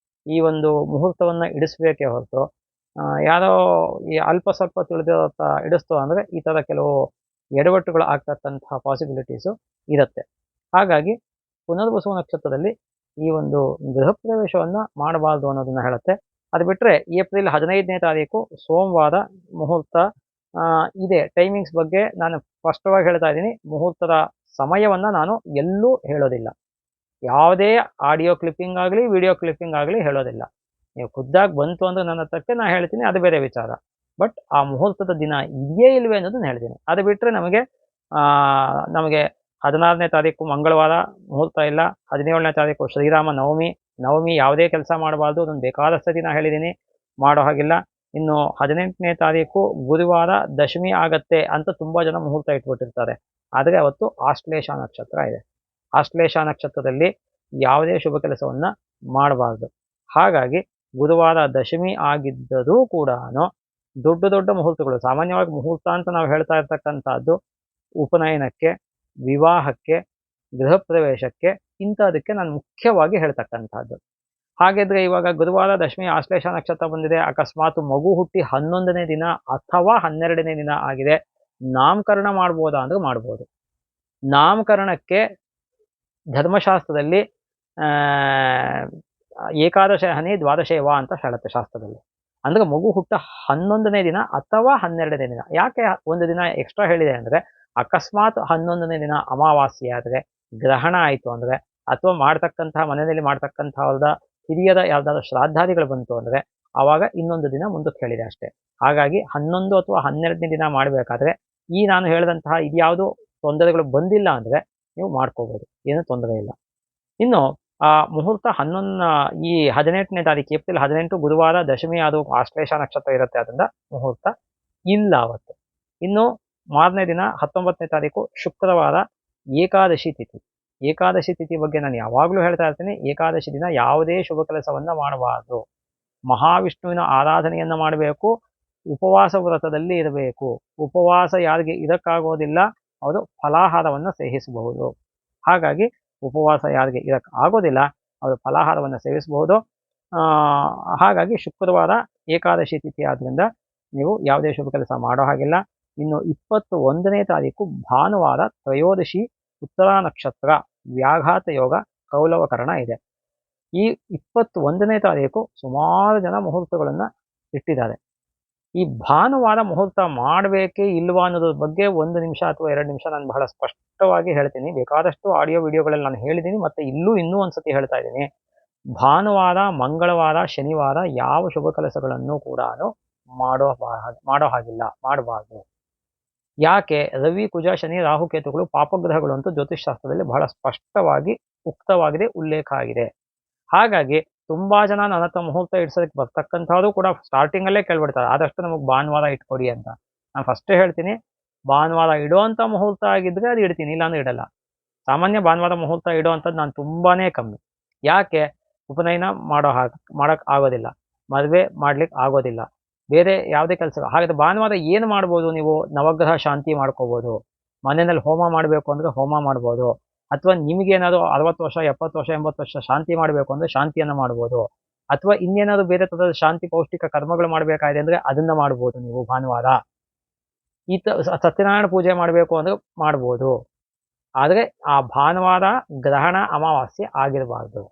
ಈ ಒಂದು ಮುಹೂರ್ತವನ್ನು ಇಡಿಸ್ಬೇಕೇ ಹೊರತು ಯಾರೋ ಈ ಅಲ್ಪ ಸ್ವಲ್ಪ ತಿಳಿದಿರೋ ಇಡಿಸ್ತು ಅಂದರೆ ಈ ಥರ ಕೆಲವು ಎಡವಟ್ಟುಗಳು ಆಗ್ತಕ್ಕಂತಹ ಪಾಸಿಬಿಲಿಟೀಸು ಇರುತ್ತೆ. ಹಾಗಾಗಿ ಪುನರ್ವಸು ನಕ್ಷತ್ರದಲ್ಲಿ ಈ ಒಂದು ಗೃಹ ಪ್ರವೇಶವನ್ನು ಮಾಡಬಾರ್ದು ಅನ್ನೋದನ್ನು ಹೇಳುತ್ತೆ. ಅದು ಬಿಟ್ಟರೆ ಏಪ್ರಿಲ್ 15ನೇ ತಾರೀಕು ಸೋಮವಾರ ಮುಹೂರ್ತ ಇದೆ. ಟೈಮಿಂಗ್ಸ್ ಬಗ್ಗೆ ನಾನು ಸ್ಪಷ್ಟವಾಗಿ ಹೇಳ್ತಾ ಇದ್ದೀನಿ. ಮುಹೂರ್ತದ ಸಮಯವನ್ನು ನಾನು ಎಲ್ಲೂ ಹೇಳೋದಿಲ್ಲ. ಯಾವುದೇ ಆಡಿಯೋ ಕ್ಲಿಪ್ಪಿಂಗ್ ಆಗಲಿ ವಿಡಿಯೋ ಕ್ಲಿಪ್ಪಿಂಗ್ ಆಗಲಿ ಹೇಳೋದಿಲ್ಲ. ನೀವು ಖುದ್ದಾಗಿ ಬಂತು ಅಂದರೆ ನನ್ನ ಹತ್ರಕ್ಕೆ ನಾನು ಹೇಳ್ತೀನಿ, ಅದು ಬೇರೆ ವಿಚಾರ. ಬಟ್ ಆ ಮುಹೂರ್ತದ ದಿನ ಇದೆಯೇ ಇಲ್ವೇ ಅನ್ನೋದನ್ನ ಹೇಳ್ತೀನಿ. ಅದು ಬಿಟ್ಟರೆ ನಮಗೆ 16ನೇ ತಾರೀಕು ಮಂಗಳವಾರ ಮುಹೂರ್ತ ಇಲ್ಲ. 17ನೇ ತಾರೀಕು ಶ್ರೀರಾಮ ನವಮಿ ಯಾವುದೇ ಕೆಲಸ ಮಾಡಬಾರ್ದು. ಅದನ್ನು ಬೇಕಾದಷ್ಟು ದಿನ ಹೇಳಿದ್ದೀನಿ, ಮಾಡೋ ಹಾಗಿಲ್ಲ. ಇನ್ನು 18ನೇ ತಾರೀಕು ಗುರುವಾರ ದಶಮಿ ಆಗತ್ತೆ ಅಂತ ತುಂಬ ಜನ ಮುಹೂರ್ತ ಇಟ್ಬಿಟ್ಟಿರ್ತಾರೆ. ಆದರೆ ಅವತ್ತು ಆಶ್ಲೇಷ ನಕ್ಷತ್ರ ಇದೆ. ಆಶ್ಲೇಷ ನಕ್ಷತ್ರದಲ್ಲಿ ಯಾವುದೇ ಶುಭ ಕೆಲಸವನ್ನು ಮಾಡಬಾರ್ದು. ಹಾಗಾಗಿ ಗುರುವಾರ ದಶಮಿ ಆಗಿದ್ದರೂ ಕೂಡ ದೊಡ್ಡ ಮುಹೂರ್ತಗಳು, ಸಾಮಾನ್ಯವಾಗಿ ಮುಹೂರ್ತ ಅಂತ ನಾವು ಹೇಳ್ತಾ ಇರ್ತಕ್ಕಂಥದ್ದು ಉಪನಯನಕ್ಕೆ, ವಿವಾಹಕ್ಕೆ, ಗೃಹ ಪ್ರವೇಶಕ್ಕೆ, ಇಂಥದಕ್ಕೆ ನಾನು ಮುಖ್ಯವಾಗಿ ಹೇಳ್ತಕ್ಕಂಥದ್ದು. ಹಾಗಿದ್ರೆ ಇವಾಗ ಗುರುವಾರ ದಶಮಿ ಆಶ್ಲೇಷ ನಕ್ಷತ್ರ ಬಂದಿದೆ, ಅಕಸ್ಮಾತ್ ಮಗು ಹುಟ್ಟಿ 11ನೇ ದಿನ ಅಥವಾ 12ನೇ ದಿನ ಆಗಿದೆ, ನಾಮಕರಣ ಮಾಡ್ಬೋದಾ ಅಂದ್ರೆ ಮಾಡ್ಬೋದು. ನಾಮಕರಣಕ್ಕೆ ಧರ್ಮಶಾಸ್ತ್ರದಲ್ಲಿ ಏಕಾದಶ ಹನಿ ದ್ವಾದಶೇವ ಅಂತ ಹೇಳುತ್ತೆ ಶಾಸ್ತ್ರದಲ್ಲಿ. ಅಂದ್ರೆ ಮಗು ಹುಟ್ಟ 11ನೇ ದಿನ ಅಥವಾ 12ನೇ ದಿನ. ಯಾಕೆ ಒಂದು ದಿನ ಎಕ್ಸ್ಟ್ರಾ ಹೇಳಿದೆ ಅಂದರೆ, ಅಕಸ್ಮಾತ್ 11ನೇ ದಿನ ಅಮಾವಾಸ್ಯೆ ಆದರೆ, ಗ್ರಹಣ ಆಯಿತು ಅಂದರೆ, ಅಥವಾ ಮನೆಯಲ್ಲಿ ಮಾಡ್ತಕ್ಕಂಥವ್ರದ ಹಿರಿಯರ ಯಾವುದಾದ್ರು ಶ್ರಾದ್ದಾದಿಗಳು ಬಂತು ಅಂದರೆ ಆವಾಗ ಇನ್ನೊಂದು ದಿನ ಮುಂದಕ್ಕೆ ಹೇಳಿದೆ ಅಷ್ಟೇ. ಹಾಗಾಗಿ 11 ಅಥವಾ 12ನೇ ದಿನ ಮಾಡಬೇಕಾದ್ರೆ ನಾನು ಹೇಳಿದಂತಹ ಇದ್ಯಾವುದು ತೊಂದರೆಗಳು ಬಂದಿಲ್ಲ ಅಂದರೆ ನೀವು ಮಾಡ್ಕೋಬೋದು, ಏನೂ ತೊಂದರೆ ಇಲ್ಲ. ಇನ್ನು ಆ ಮುಹೂರ್ತ 18ನೇ ತಾರೀಕು ಏಪ್ರಿಲ್ 18 ಗುರುವಾರ ದಶಮಿ, ಅದು ಆಶ್ಲೇಷ ನಕ್ಷತ್ರ ಇರುತ್ತೆ, ಅದರಿಂದ ಮುಹೂರ್ತ ಇಲ್ಲ ಅವತ್ತು. ಇನ್ನು ಮಾರನೇ ದಿನ 19ನೇ ತಾರೀಕು ಶುಕ್ರವಾರ ಏಕಾದಶಿ ತಿಥಿ. ಏಕಾದಶಿ ತಿಥಿ ಬಗ್ಗೆ ನಾನು ಯಾವಾಗಲೂ ಹೇಳ್ತಾ ಇರ್ತೀನಿ, ಏಕಾದಶಿ ದಿನ ಯಾವುದೇ ಶುಭ ಕೆಲಸವನ್ನು ಮಾಡಬಾರ್ದು. ಮಹಾವಿಷ್ಣುವಿನ ಆರಾಧನೆಯನ್ನು ಮಾಡಬೇಕು, ಉಪವಾಸ ವ್ರತದಲ್ಲಿ ಇರಬೇಕು. ಉಪವಾಸ ಯಾರಿಗೆ ಇದಕ್ಕಾಗೋದಿಲ್ಲ ಅವರು ಫಲಾಹಾರವನ್ನು ಸೇವಿಸಬಹುದು. ಹಾಗಾಗಿ ಉಪವಾಸ ಯಾರಿಗೆ ಆಗೋದಿಲ್ಲ ಅವರು ಫಲಾಹಾರವನ್ನು ಸೇವಿಸಬಹುದು. ಹಾಗಾಗಿ ಶುಕ್ರವಾರ ಏಕಾದಶಿ ತಿಥಿ ಆದ್ದರಿಂದ ನೀವು ಯಾವುದೇ ಶುಭ ಕೆಲಸ ಮಾಡೋ ಹಾಗಿಲ್ಲ. ಇನ್ನು 21ನೇ ತಾರೀಕು ಭಾನುವಾರ ತ್ರಯೋದಶಿ, ಉತ್ತರ ನಕ್ಷತ್ರ, ವ್ಯಾಘಾತ ಯೋಗ, ಕೌಲವಕರಣ ಇದೆ. ಈ 21ನೇ ತಾರೀಕು ಸುಮಾರು ಜನ ಮುಹೂರ್ತಗಳನ್ನು ಇಟ್ಟಿದ್ದಾರೆ. ಈ ಭಾನುವಾರ ಮುಹೂರ್ತ ಮಾಡಬೇಕೇ ಇಲ್ವಾ ಅನ್ನೋದ್ರ ಬಗ್ಗೆ 1 ನಿಮಿಷ ಅಥವಾ 2 ನಿಮಿಷ ನಾನು ಬಹಳ ಸ್ಪಷ್ಟವಾಗಿ ಹೇಳ್ತೀನಿ. ಬೇಕಾದಷ್ಟು ಆಡಿಯೋ ವಿಡಿಯೋಗಳಲ್ಲಿ ನಾನು ಹೇಳಿದ್ದೀನಿ, ಮತ್ತು ಇನ್ನೂ ಒಂದ್ಸತಿ ಹೇಳ್ತಾ ಇದ್ದೀನಿ. ಭಾನುವಾರ, ಮಂಗಳವಾರ, ಶನಿವಾರ ಯಾವ ಶುಭ ಕೆಲಸಗಳನ್ನು ಕೂಡ ಮಾಡೋ ಹಾಗಿಲ್ಲ, ಮಾಡಬಾರ್ದು. ಯಾಕೆ? ರವಿ, ಕುಜ, ಶನಿ, ರಾಹುಕೇತುಗಳು ಪಾಪಗ್ರಹಗಳು ಅಂತ ಜ್ಯೋತಿಷ್ಶಾಸ್ತ್ರದಲ್ಲಿ ಬಹಳ ಸ್ಪಷ್ಟವಾಗಿ ಉಕ್ತವಾಗಿದೆ, ಉಲ್ಲೇಖ ಆಗಿದೆ. ಹಾಗಾಗಿ ತುಂಬಾ ಜನ ನನ್ನ ಹತ್ರ ಮುಹೂರ್ತ ಇಡ್ಸೋದಕ್ಕೆ ಬರ್ತಕ್ಕಂಥವ್ರು ಕೂಡ ಸ್ಟಾರ್ಟಿಂಗಲ್ಲೇ ಕೇಳ್ಬಿಡ್ತಾರೆ, ಆದಷ್ಟು ನಮಗೆ ಭಾನುವಾರ ಇಟ್ಕೊಡಿ ಅಂತ. ನಾನು ಫಸ್ಟೇ ಹೇಳ್ತೀನಿ, ಭಾನುವಾರ ಇಡೋವಂಥ ಮುಹೂರ್ತ ಆಗಿದ್ರೆ ಅದು ಇಡ್ತೀನಿ, ಇಲ್ಲಾಂದ್ರೆ ಇಡಲ್ಲ. ಸಾಮಾನ್ಯ ಭಾನುವಾರ ಮುಹೂರ್ತ ಇಡೋವಂಥದ್ದು ನಾನು ತುಂಬಾನೇ ಕಮ್ಮಿ. ಯಾಕೆ? ಉಪನಯನ ಮಾಡೋಕ್ಕೆ ಆಗೋದಿಲ್ಲ, ಮದುವೆ ಮಾಡ್ಲಿಕ್ಕೆ ಆಗೋದಿಲ್ಲ, ಬೇರೆ ಯಾವುದೇ ಕೆಲಸ. ಹಾಗಾದ್ರೆ ಭಾನುವಾರ ಏನು ಮಾಡ್ಬೋದು ನೀವು? ನವಗ್ರಹ ಶಾಂತಿ ಮಾಡ್ಕೋಬೋದು. ಮನೆಯಲ್ಲಿ ಹೋಮ ಮಾಡಬೇಕು ಅಂದರೆ ಹೋಮ ಮಾಡ್ಬೋದು. ಅಥವಾ ನಿಮಗೇನಾದ್ರು 60 ವರ್ಷ, 70 ವರ್ಷ, 80 ವರ್ಷ ಶಾಂತಿ ಮಾಡಬೇಕು ಅಂದರೆ ಶಾಂತಿಯನ್ನು ಮಾಡ್ಬೋದು. ಅಥವಾ ಇನ್ನೇನಾದ್ರು ಬೇರೆ ಥರದ ಶಾಂತಿ ಪೌಷ್ಟಿಕ ಕರ್ಮಗಳು ಮಾಡಬೇಕಾಗಿದೆ ಅಂದರೆ ಅದನ್ನು ಮಾಡ್ಬೋದು ನೀವು ಭಾನುವಾರ. ಸತ್ಯನಾರಾಯಣ ಪೂಜೆ ಮಾಡಬೇಕು ಅಂದರೆ ಮಾಡ್ಬೋದು. ಆದರೆ ಆ ಭಾನುವಾರ ಗ್ರಹಣ ಅಮಾವಾಸ್ಯೆ ಆಗಿರಬಾರ್ದು.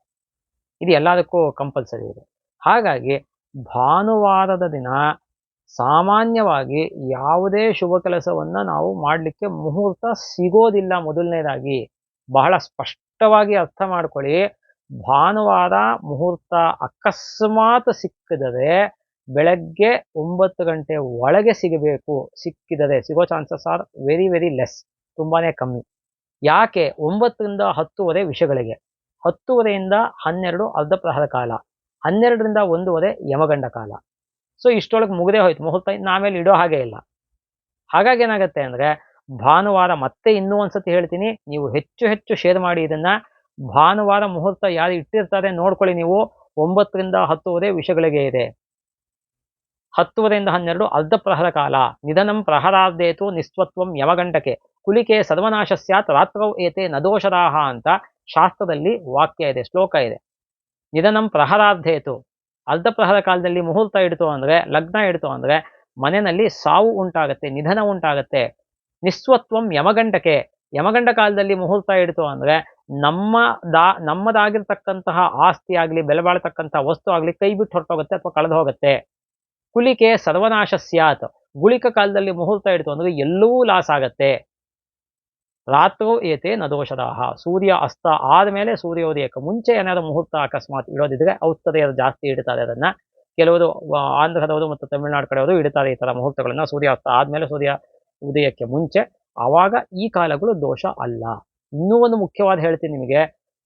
ಇದು ಎಲ್ಲದಕ್ಕೂ ಕಂಪಲ್ಸರಿ ಇದೆ. ಹಾಗಾಗಿ ಭಾನುವಾರದ ದಿನ ಸಾಮಾನ್ಯವಾಗಿ ಯಾವುದೇ ಶುಭ ಕೆಲಸವನ್ನು ನಾವು ಮಾಡಲಿಕ್ಕೆ ಮುಹೂರ್ತ ಸಿಗೋದಿಲ್ಲ. ಮೊದಲನೇದಾಗಿ ಬಹಳ ಸ್ಪಷ್ಟವಾಗಿ ಅರ್ಥ ಮಾಡ್ಕೊಳ್ಳಿ. ಭಾನುವಾರ ಮುಹೂರ್ತ ಅಕಸ್ಮಾತ್ ಸಿಕ್ಕಿದರೆ ಬೆಳಗ್ಗೆ 9 ಗಂಟೆ ಒಳಗೆ ಸಿಗಬೇಕು. ಸಿಕ್ಕಿದರೆ, ಸಿಗೋ ಚಾನ್ಸಸ್ ಆರ್ ವೆರಿ ಲೆಸ್, ತುಂಬಾನೇ ಕಮ್ಮಿ. ಯಾಕೆ 9ರಿಂದ 10 ವಿಷಗಳಿಗೆ, 10 12 ಅರ್ಧ ಪ್ರಹರ ಕಾಲ, 12ರಿಂದ 1 ಯಮಗಂಡ ಕಾಲ. ಸೊ ಇಷ್ಟೊಳಗೆ ಮುಗದೇ ಹೋಯ್ತು ಮುಹೂರ್ತ, ಇನ್ನು ಆಮೇಲೆ ಇಡೋ ಹಾಗೆ ಇಲ್ಲ. ಹಾಗಾಗಿ ಏನಾಗುತ್ತೆ ಅಂದ್ರೆ ಭಾನುವಾರ, ಮತ್ತೆ ಇನ್ನೂ ಒಂದ್ಸತಿ ಹೇಳ್ತೀನಿ, ನೀವು ಹೆಚ್ಚು ಹೆಚ್ಚು ಶೇರ್ ಮಾಡಿ ಇದನ್ನ. ಭಾನುವಾರ ಮುಹೂರ್ತ ಯಾರು ಇಟ್ಟಿರ್ತಾರೆ ನೋಡ್ಕೊಳ್ಳಿ ನೀವು. 9ರಿಂದ 10 ವಿಷಗಳಿಗೆ ಇದೆ, 10ರಿಂದ 12 ಅರ್ಧ ಪ್ರಹರ ಕಾಲ. ನಿಧನಂ ಪ್ರಹರಾರ್ಧೇತು ನಿಸ್ವತ್ವಂ ಯಮಗಂಟಕೆ ಕುಲಿಕೆ ಸರ್ವನಾಶ ಸ್ಯಾತ್ ರಾತ್ರೌ ಏತೆ ನದೋಷದಾಹ ಅಂತ ಶಾಸ್ತ್ರದಲ್ಲಿ ವಾಕ್ಯ ಇದೆ, ಶ್ಲೋಕ ಇದೆ. ನಿಧನಂ ಪ್ರಹರಾರ್ಧೇತು, ಅರ್ಧ ಪ್ರಹರ ಕಾಲದಲ್ಲಿ ಮುಹೂರ್ತ ಇಡ್ತು ಅಂದ್ರೆ, ಲಗ್ನ ಇಡ್ತು ಅಂದ್ರೆ ಮನೆಯಲ್ಲಿ ಸಾವು ಉಂಟಾಗತ್ತೆ, ನಿಧನ ಉಂಟಾಗತ್ತೆ. ನಿಸ್ವತ್ವಂ ಯಮಗಂಟಕೆ, ಯಮಗಂಡ ಕಾಲದಲ್ಲಿ ಮುಹೂರ್ತ ಇಡ್ತು ಅಂದ್ರೆ ನಮ್ಮದಾಗಿರ್ತಕ್ಕಂತಹ ಆಸ್ತಿ ಆಗ್ಲಿ, ಬೆಲೆ ಬಾಳ್ತಕ್ಕಂತಹ ವಸ್ತು ಆಗ್ಲಿ ಕೈ ಬಿಟ್ಟು ಹೊರಟೋಗುತ್ತೆ ಅಥವಾ ಕಳೆದು ಹೋಗುತ್ತೆ. ಕುಲಿಕೆ ಸರ್ವನಾಶ ಸ್ಯಾತ್, ಗುಳಿಕ ಕಾಲದಲ್ಲಿ ಮುಹೂರ್ತ ಇಡ್ತು ಅಂದ್ರೆ ಎಲ್ಲವೂ ಲಾಸ್ ಆಗತ್ತೆ. ರಾತ್ರೋ ಏತೆ ನದೋಷದಾಹ, ಸೂರ್ಯ ಅಸ್ತ ಆದ್ಮೇಲೆ ಸೂರ್ಯೋದಯಕ್ಕೆ ಮುಂಚೆ ಏನಾದ್ರು ಮುಹೂರ್ತ ಅಕಸ್ಮಾತ್ ಇಡೋದಿದ್ರೆ ಔತ್ತರೆಯರು ಜಾಸ್ತಿ ಇಡ್ತಾರೆ ಅದನ್ನ. ಕೆಲವರು ಆಂಧ್ರದವರು ಮತ್ತು ತಮಿಳುನಾಡು ಕಡೆಯವರು ಇಡ್ತಾರೆ ಈ ತರ ಮುಹೂರ್ತಗಳನ್ನ, ಸೂರ್ಯ ಅಸ್ತ ಆದ್ಮೇಲೆ ಸೂರ್ಯ ಉದಯಕ್ಕೆ ಮುಂಚೆ. ಆವಾಗ ಈ ಕಾಲಗಳು ದೋಷ ಅಲ್ಲ. ಇನ್ನೂ ಒಂದು ಮುಖ್ಯವಾದ ಹೇಳ್ತೀನಿ ನಿಮಗೆ,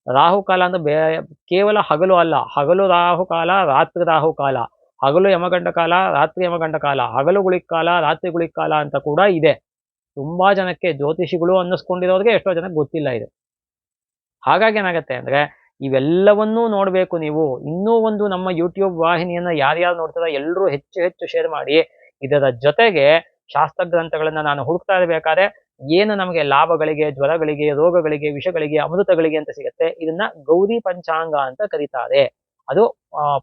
ರಾಹುಕಾಲ ಅಂದ್ರೆ ಕೇವಲ ಹಗಲು ಅಲ್ಲ, ಹಗಲು ರಾಹುಕಾಲ, ರಾತ್ರಿ ರಾಹುಕಾಲ, ಹಗಲು ಯಮಗಂಡ ಕಾಲ, ರಾತ್ರಿ ಯಮಗಂಡ ಕಾಲ, ಹಗಲು ಗುಳಿಕ ಕಾಲ, ರಾತ್ರಿ ಗುಳಿಕ ಕಾಲ ಅಂತ ಕೂಡ ಇದೆ. ತುಂಬಾ ಜನಕ್ಕೆ ಜ್ಯೋತಿಷಿಗಳು ಅನ್ನಿಸ್ಕೊಂಡಿರೋರಿಗೆ ಎಷ್ಟೋ ಜನಕ್ಕೆ ಗೊತ್ತಿಲ್ಲ ಇದು. ಹಾಗಾಗಿ ಏನಾಗತ್ತೆ ಅಂದ್ರೆ ಇವೆಲ್ಲವನ್ನೂ ನೋಡ್ಬೇಕು ನೀವು. ಇನ್ನೂ ಒಂದು ನಮ್ಮ ಯೂಟ್ಯೂಬ್ ವಾಹಿನಿಯನ್ನ ಯಾರ್ಯಾರು ನೋಡ್ತಾರ ಎಲ್ಲರೂ ಹೆಚ್ಚು ಹೆಚ್ಚು ಶೇರ್ ಮಾಡಿ. ಇದರ ಜೊತೆಗೆ ಶಾಸ್ತ್ರ ಗ್ರಂಥಗಳನ್ನ ನಾನು ಹುಡುಕ್ತಾ ಇರಬೇಕಾದ್ರೆ ಏನು ನಮಗೆ ಲಾಭಗಳಿಗೆ, ಜ್ವರಗಳಿಗೆ, ರೋಗಗಳಿಗೆ, ವಿಷಗಳಿಗೆ, ಅಮೃತಗಳಿಗೆ ಅಂತ ಸಿಗುತ್ತೆ, ಇದನ್ನ ಗೌರಿ ಪಂಚಾಂಗ ಅಂತ ಕರೀತಾರೆ. ಅದು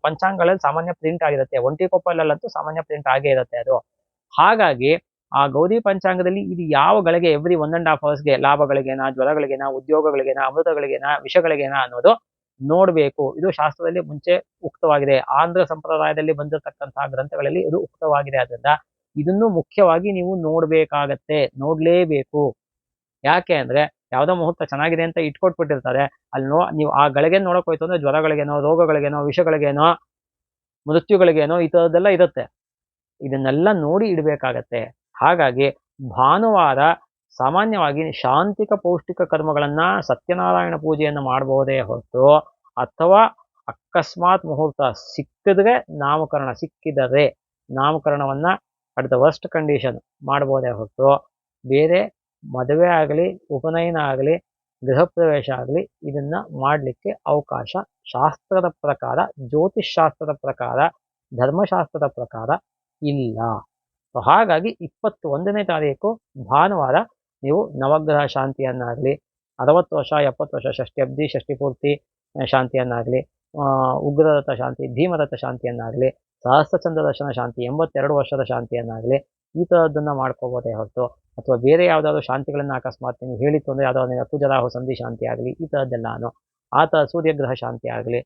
ಪಂಚಾಂಗಗಳಲ್ಲಿ ಸಾಮಾನ್ಯ ಪ್ರಿಂಟ್ ಆಗಿರುತ್ತೆ, ಒಂಟಿಕೊಪ್ಪಲಲ್ಲಂತೂ ಸಾಮಾನ್ಯ ಪ್ರಿಂಟ್ ಆಗೇ ಇರುತ್ತೆ ಅದು. ಹಾಗಾಗಿ ಆ ಗೌರಿ ಪಂಚಾಂಗದಲ್ಲಿ ಇದು ಯಾವ ಗಳಿಗೆ ಎವ್ರಿ 1.5 ಅವರ್ಸ್ಗೆ ಲಾಭಗಳಿಗೇನಾ, ಜ್ವರಗಳಿಗೇನಾ, ಉದ್ಯೋಗಗಳಿಗೇನಾ, ಅಮೃತಗಳಿಗೇನಾ, ವಿಷಗಳಿಗೇನಾ ಅನ್ನೋದು ನೋಡ್ಬೇಕು. ಇದು ಶಾಸ್ತ್ರದಲ್ಲಿ ಮುಂಚೆ ಉಕ್ತವಾಗಿದೆ, ಆಂಧ್ರ ಸಂಪ್ರದಾಯದಲ್ಲಿ ಬಂದಿರತಕ್ಕಂತಹ ಗ್ರಂಥಗಳಲ್ಲಿ ಇದು ಉಕ್ತವಾಗಿದೆ. ಆದ್ರಿಂದ ಇದನ್ನು ಮುಖ್ಯವಾಗಿ ನೀವು ನೋಡ್ಬೇಕಾಗತ್ತೆ, ನೋಡ್ಲೇಬೇಕು. ಯಾಕೆ ಅಂದ್ರೆ ಯಾವ್ದೋ ಮುಹೂರ್ತ ಚೆನ್ನಾಗಿದೆ ಅಂತ ಇಟ್ಕೊಟ್ಬಿಟ್ಟಿರ್ತಾರೆ, ಅಲ್ಲಿ ನೀವು ಆ ಗಳಿಗೆ ನೋಡಕ್ ಹೋಯ್ತು ಅಂದ್ರೆ ಜ್ವರಗಳಿಗೇನೋ, ರೋಗಗಳಿಗೇನೋ, ವಿಷಗಳಿಗೇನೋ, ಮೃತ್ಯುಗಳಿಗೇನೋ ಈ ತರದ್ದೆಲ್ಲ ಇರುತ್ತೆ. ಇದನ್ನೆಲ್ಲ ನೋಡಿ ಇಡಬೇಕಾಗತ್ತೆ. ಹಾಗಾಗಿ ಭಾನುವಾರ ಸಾಮಾನ್ಯವಾಗಿ ಶಾಂತಿಕ ಪೌಷ್ಟಿಕ ಕರ್ಮಗಳನ್ನ, ಸತ್ಯನಾರಾಯಣ ಪೂಜೆಯನ್ನು ಮಾಡಬಹುದೇ ಹೊರತು, ಅಥವಾ ಅಕಸ್ಮಾತ್ ಮುಹೂರ್ತ ಸಿಕ್ಕಿದ್ರೆ ನಾಮಕರಣ, ಸಿಕ್ಕಿದರೆ ನಾಮಕರಣವನ್ನ ಅಟ್ ದ ವರ್ಸ್ಟ್ ಕಂಡೀಷನ್ ಮಾಡಬಹುದೇ ಹೊರತು, ಬೇರೆ ಮದುವೆ ಆಗಲಿ, ಉಪನಯನ ಆಗಲಿ, ಗೃಹ ಪ್ರವೇಶ ಆಗಲಿ ಇದನ್ನ ಮಾಡಲಿಕ್ಕೆ ಅವಕಾಶ ಶಾಸ್ತ್ರದ ಪ್ರಕಾರ, ಜ್ಯೋತಿಷ್ ಶಾಸ್ತ್ರದ ಪ್ರಕಾರ, ಧರ್ಮಶಾಸ್ತ್ರದ ಪ್ರಕಾರ ಇಲ್ಲ. ಸೊ ಹಾಗಾಗಿ 21ನೇ ತಾರೀಕು ಭಾನುವಾರ ನೀವು ನವಗ್ರಹ ಶಾಂತಿಯನ್ನಾಗಲಿ, 60 ವರ್ಷ 70 ವರ್ಷ ಷಷ್ಠಿ ಅಬ್ಧಿ, ಷಷ್ಠಿ ಪೂರ್ತಿ ಶಾಂತಿಯನ್ನಾಗಲಿ, ಉಗ್ರರಥ ಶಾಂತಿ, ಭೀಮರಥ ಶಾಂತಿಯನ್ನಾಗಲಿ, ಸಹಸ್ರಚಂದ್ರ ದರ್ಶನ ಶಾಂತಿ 82 ವರ್ಷದ ಶಾಂತಿಯನ್ನಾಗಲಿ ಈ ಥರದ್ದನ್ನು ಮಾಡ್ಕೋಬೋದೇ ಹೊರತು, ಅಥವಾ ಬೇರೆ ಯಾವುದಾದ್ರು ಶಾಂತಿಗಳನ್ನ ಅಕಸ್ಮಾತ್ ನೀವು ಹೇಳಿತ್ತು ಅಂದರೆ ಯಾವುದಾದ್ರು ಕುಜರಾಹು ಸಂಧಿ ಶಾಂತಿ ಆಗಲಿ ಈ ಥರದ್ದೆಲ್ಲಾನು, ಸೂರ್ಯಗ್ರಹ ಶಾಂತಿ ಆಗಲಿ,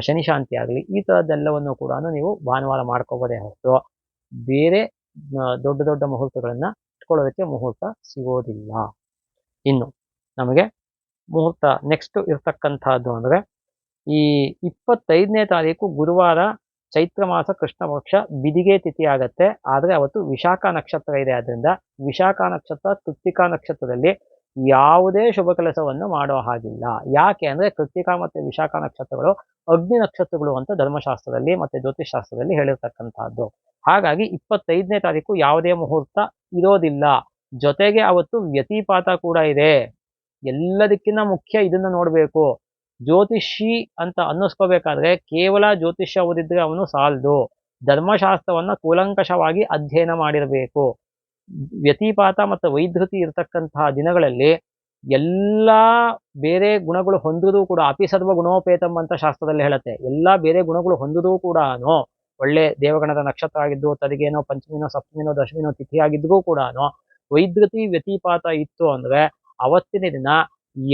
ಶನಿ ಶಾಂತಿ ಆಗಲಿ ಈ ಥರದ್ದೆಲ್ಲವನ್ನು ಕೂಡ ನೀವು ಭಾನುವಾರ ಮಾಡ್ಕೋಬೋದೇ ಹೊರತು, ಬೇರೆ ದೊಡ್ಡ ದೊಡ್ಡ ಮುಹೂರ್ತಗಳನ್ನ ಇಟ್ಕೊಳ್ಳೋದಕ್ಕೆ ಮುಹೂರ್ತ ಸಿಗೋದಿಲ್ಲ. ಇನ್ನು ನಮಗೆ ಮುಹೂರ್ತ ನೆಕ್ಸ್ಟ್ ಇರ್ತಕ್ಕಂಥದ್ದು ಅಂದ್ರೆ ಈ 25ನೇ ತಾರೀಕು ಗುರುವಾರ, ಚೈತ್ರ ಮಾಸ ಕೃಷ್ಣ ಪಕ್ಷ ಬಿದಿಗೆ ತಿಥಿ ಆಗತ್ತೆ. ಆದ್ರೆ ಅವತ್ತು ವಿಶಾಖ ನಕ್ಷತ್ರ ಇದೆ. ಆದ್ರಿಂದ ವಿಶಾಖ ನಕ್ಷತ್ರ, ಕೃತ್ತಿಕಾ ನಕ್ಷತ್ರದಲ್ಲಿ ಯಾವುದೇ ಶುಭ ಕೆಲಸವನ್ನು ಮಾಡೋ ಹಾಗಿಲ್ಲ. ಯಾಕೆ ಅಂದ್ರೆ ಕೃತ್ತಿಕಾ ಮತ್ತೆ ವಿಶಾಖ ನಕ್ಷತ್ರಗಳು ಅಗ್ನಿ ನಕ್ಷತ್ರಗಳು ಅಂತ ಧರ್ಮಶಾಸ್ತ್ರದಲ್ಲಿ ಮತ್ತೆ ಜ್ಯೋತಿಷ್ ಶಾಸ್ತ್ರದಲ್ಲಿ ಹೇಳಿರ್ತಕ್ಕಂಥದ್ದು. ಹಾಗಾಗಿ 25ನೇ ತಾರೀಕು ಯಾವುದೇ ಮುಹೂರ್ತ ಇರೋದಿಲ್ಲ. ಜೊತೆಗೆ ಅವತ್ತು ವ್ಯತಿಪಾತ ಕೂಡ ಇದೆ. ಎಲ್ಲದಕ್ಕಿಂತ ಮುಖ್ಯ ಇದನ್ನ ನೋಡ್ಬೇಕು. ಜ್ಯೋತಿಷಿ ಅಂತ ಅನ್ನಿಸ್ಕೋಬೇಕಾದ್ರೆ ಕೇವಲ ಜ್ಯೋತಿಷ್ಯ ಓದಿದ್ರೆ ಅವನು ಸಾಲದು, ಧರ್ಮಶಾಸ್ತ್ರವನ್ನ ಕೂಲಂಕಷವಾಗಿ ಅಧ್ಯಯನ ಮಾಡಿರಬೇಕು. ವ್ಯತಿಪಾತ ಮತ್ತು ವೈಧೃತಿ ಇರತಕ್ಕಂತಹ ದಿನಗಳಲ್ಲಿ ಎಲ್ಲಾ ಬೇರೆ ಗುಣಗಳು ಹೊಂದಿದ್ರೂ ಕೂಡ, ಅಪಿ ಸರ್ವ ಗುಣೋಪೇತಂ ಅಂತ ಶಾಸ್ತ್ರದಲ್ಲಿ ಹೇಳುತ್ತೆ, ಎಲ್ಲಾ ಬೇರೆ ಗುಣಗಳು ಹೊಂದಿದ್ರೂ ಕೂಡ ಒಳ್ಳೆ ದೇವಗಣದ ನಕ್ಷತ್ರ ಆಗಿದ್ದು, ತದಿಗೇನೋ, ಪಂಚಮಿನೋ, ಸಪ್ತಮಿನೋ, ದಶಮಿನೋ ತಿಥಿ ಆಗಿದ್ರೂ ಕೂಡ ವೈಧೃತಿ ವ್ಯತಿಪಾತ ಇತ್ತು ಅಂದ್ರೆ ಅವತ್ತಿನ ದಿನ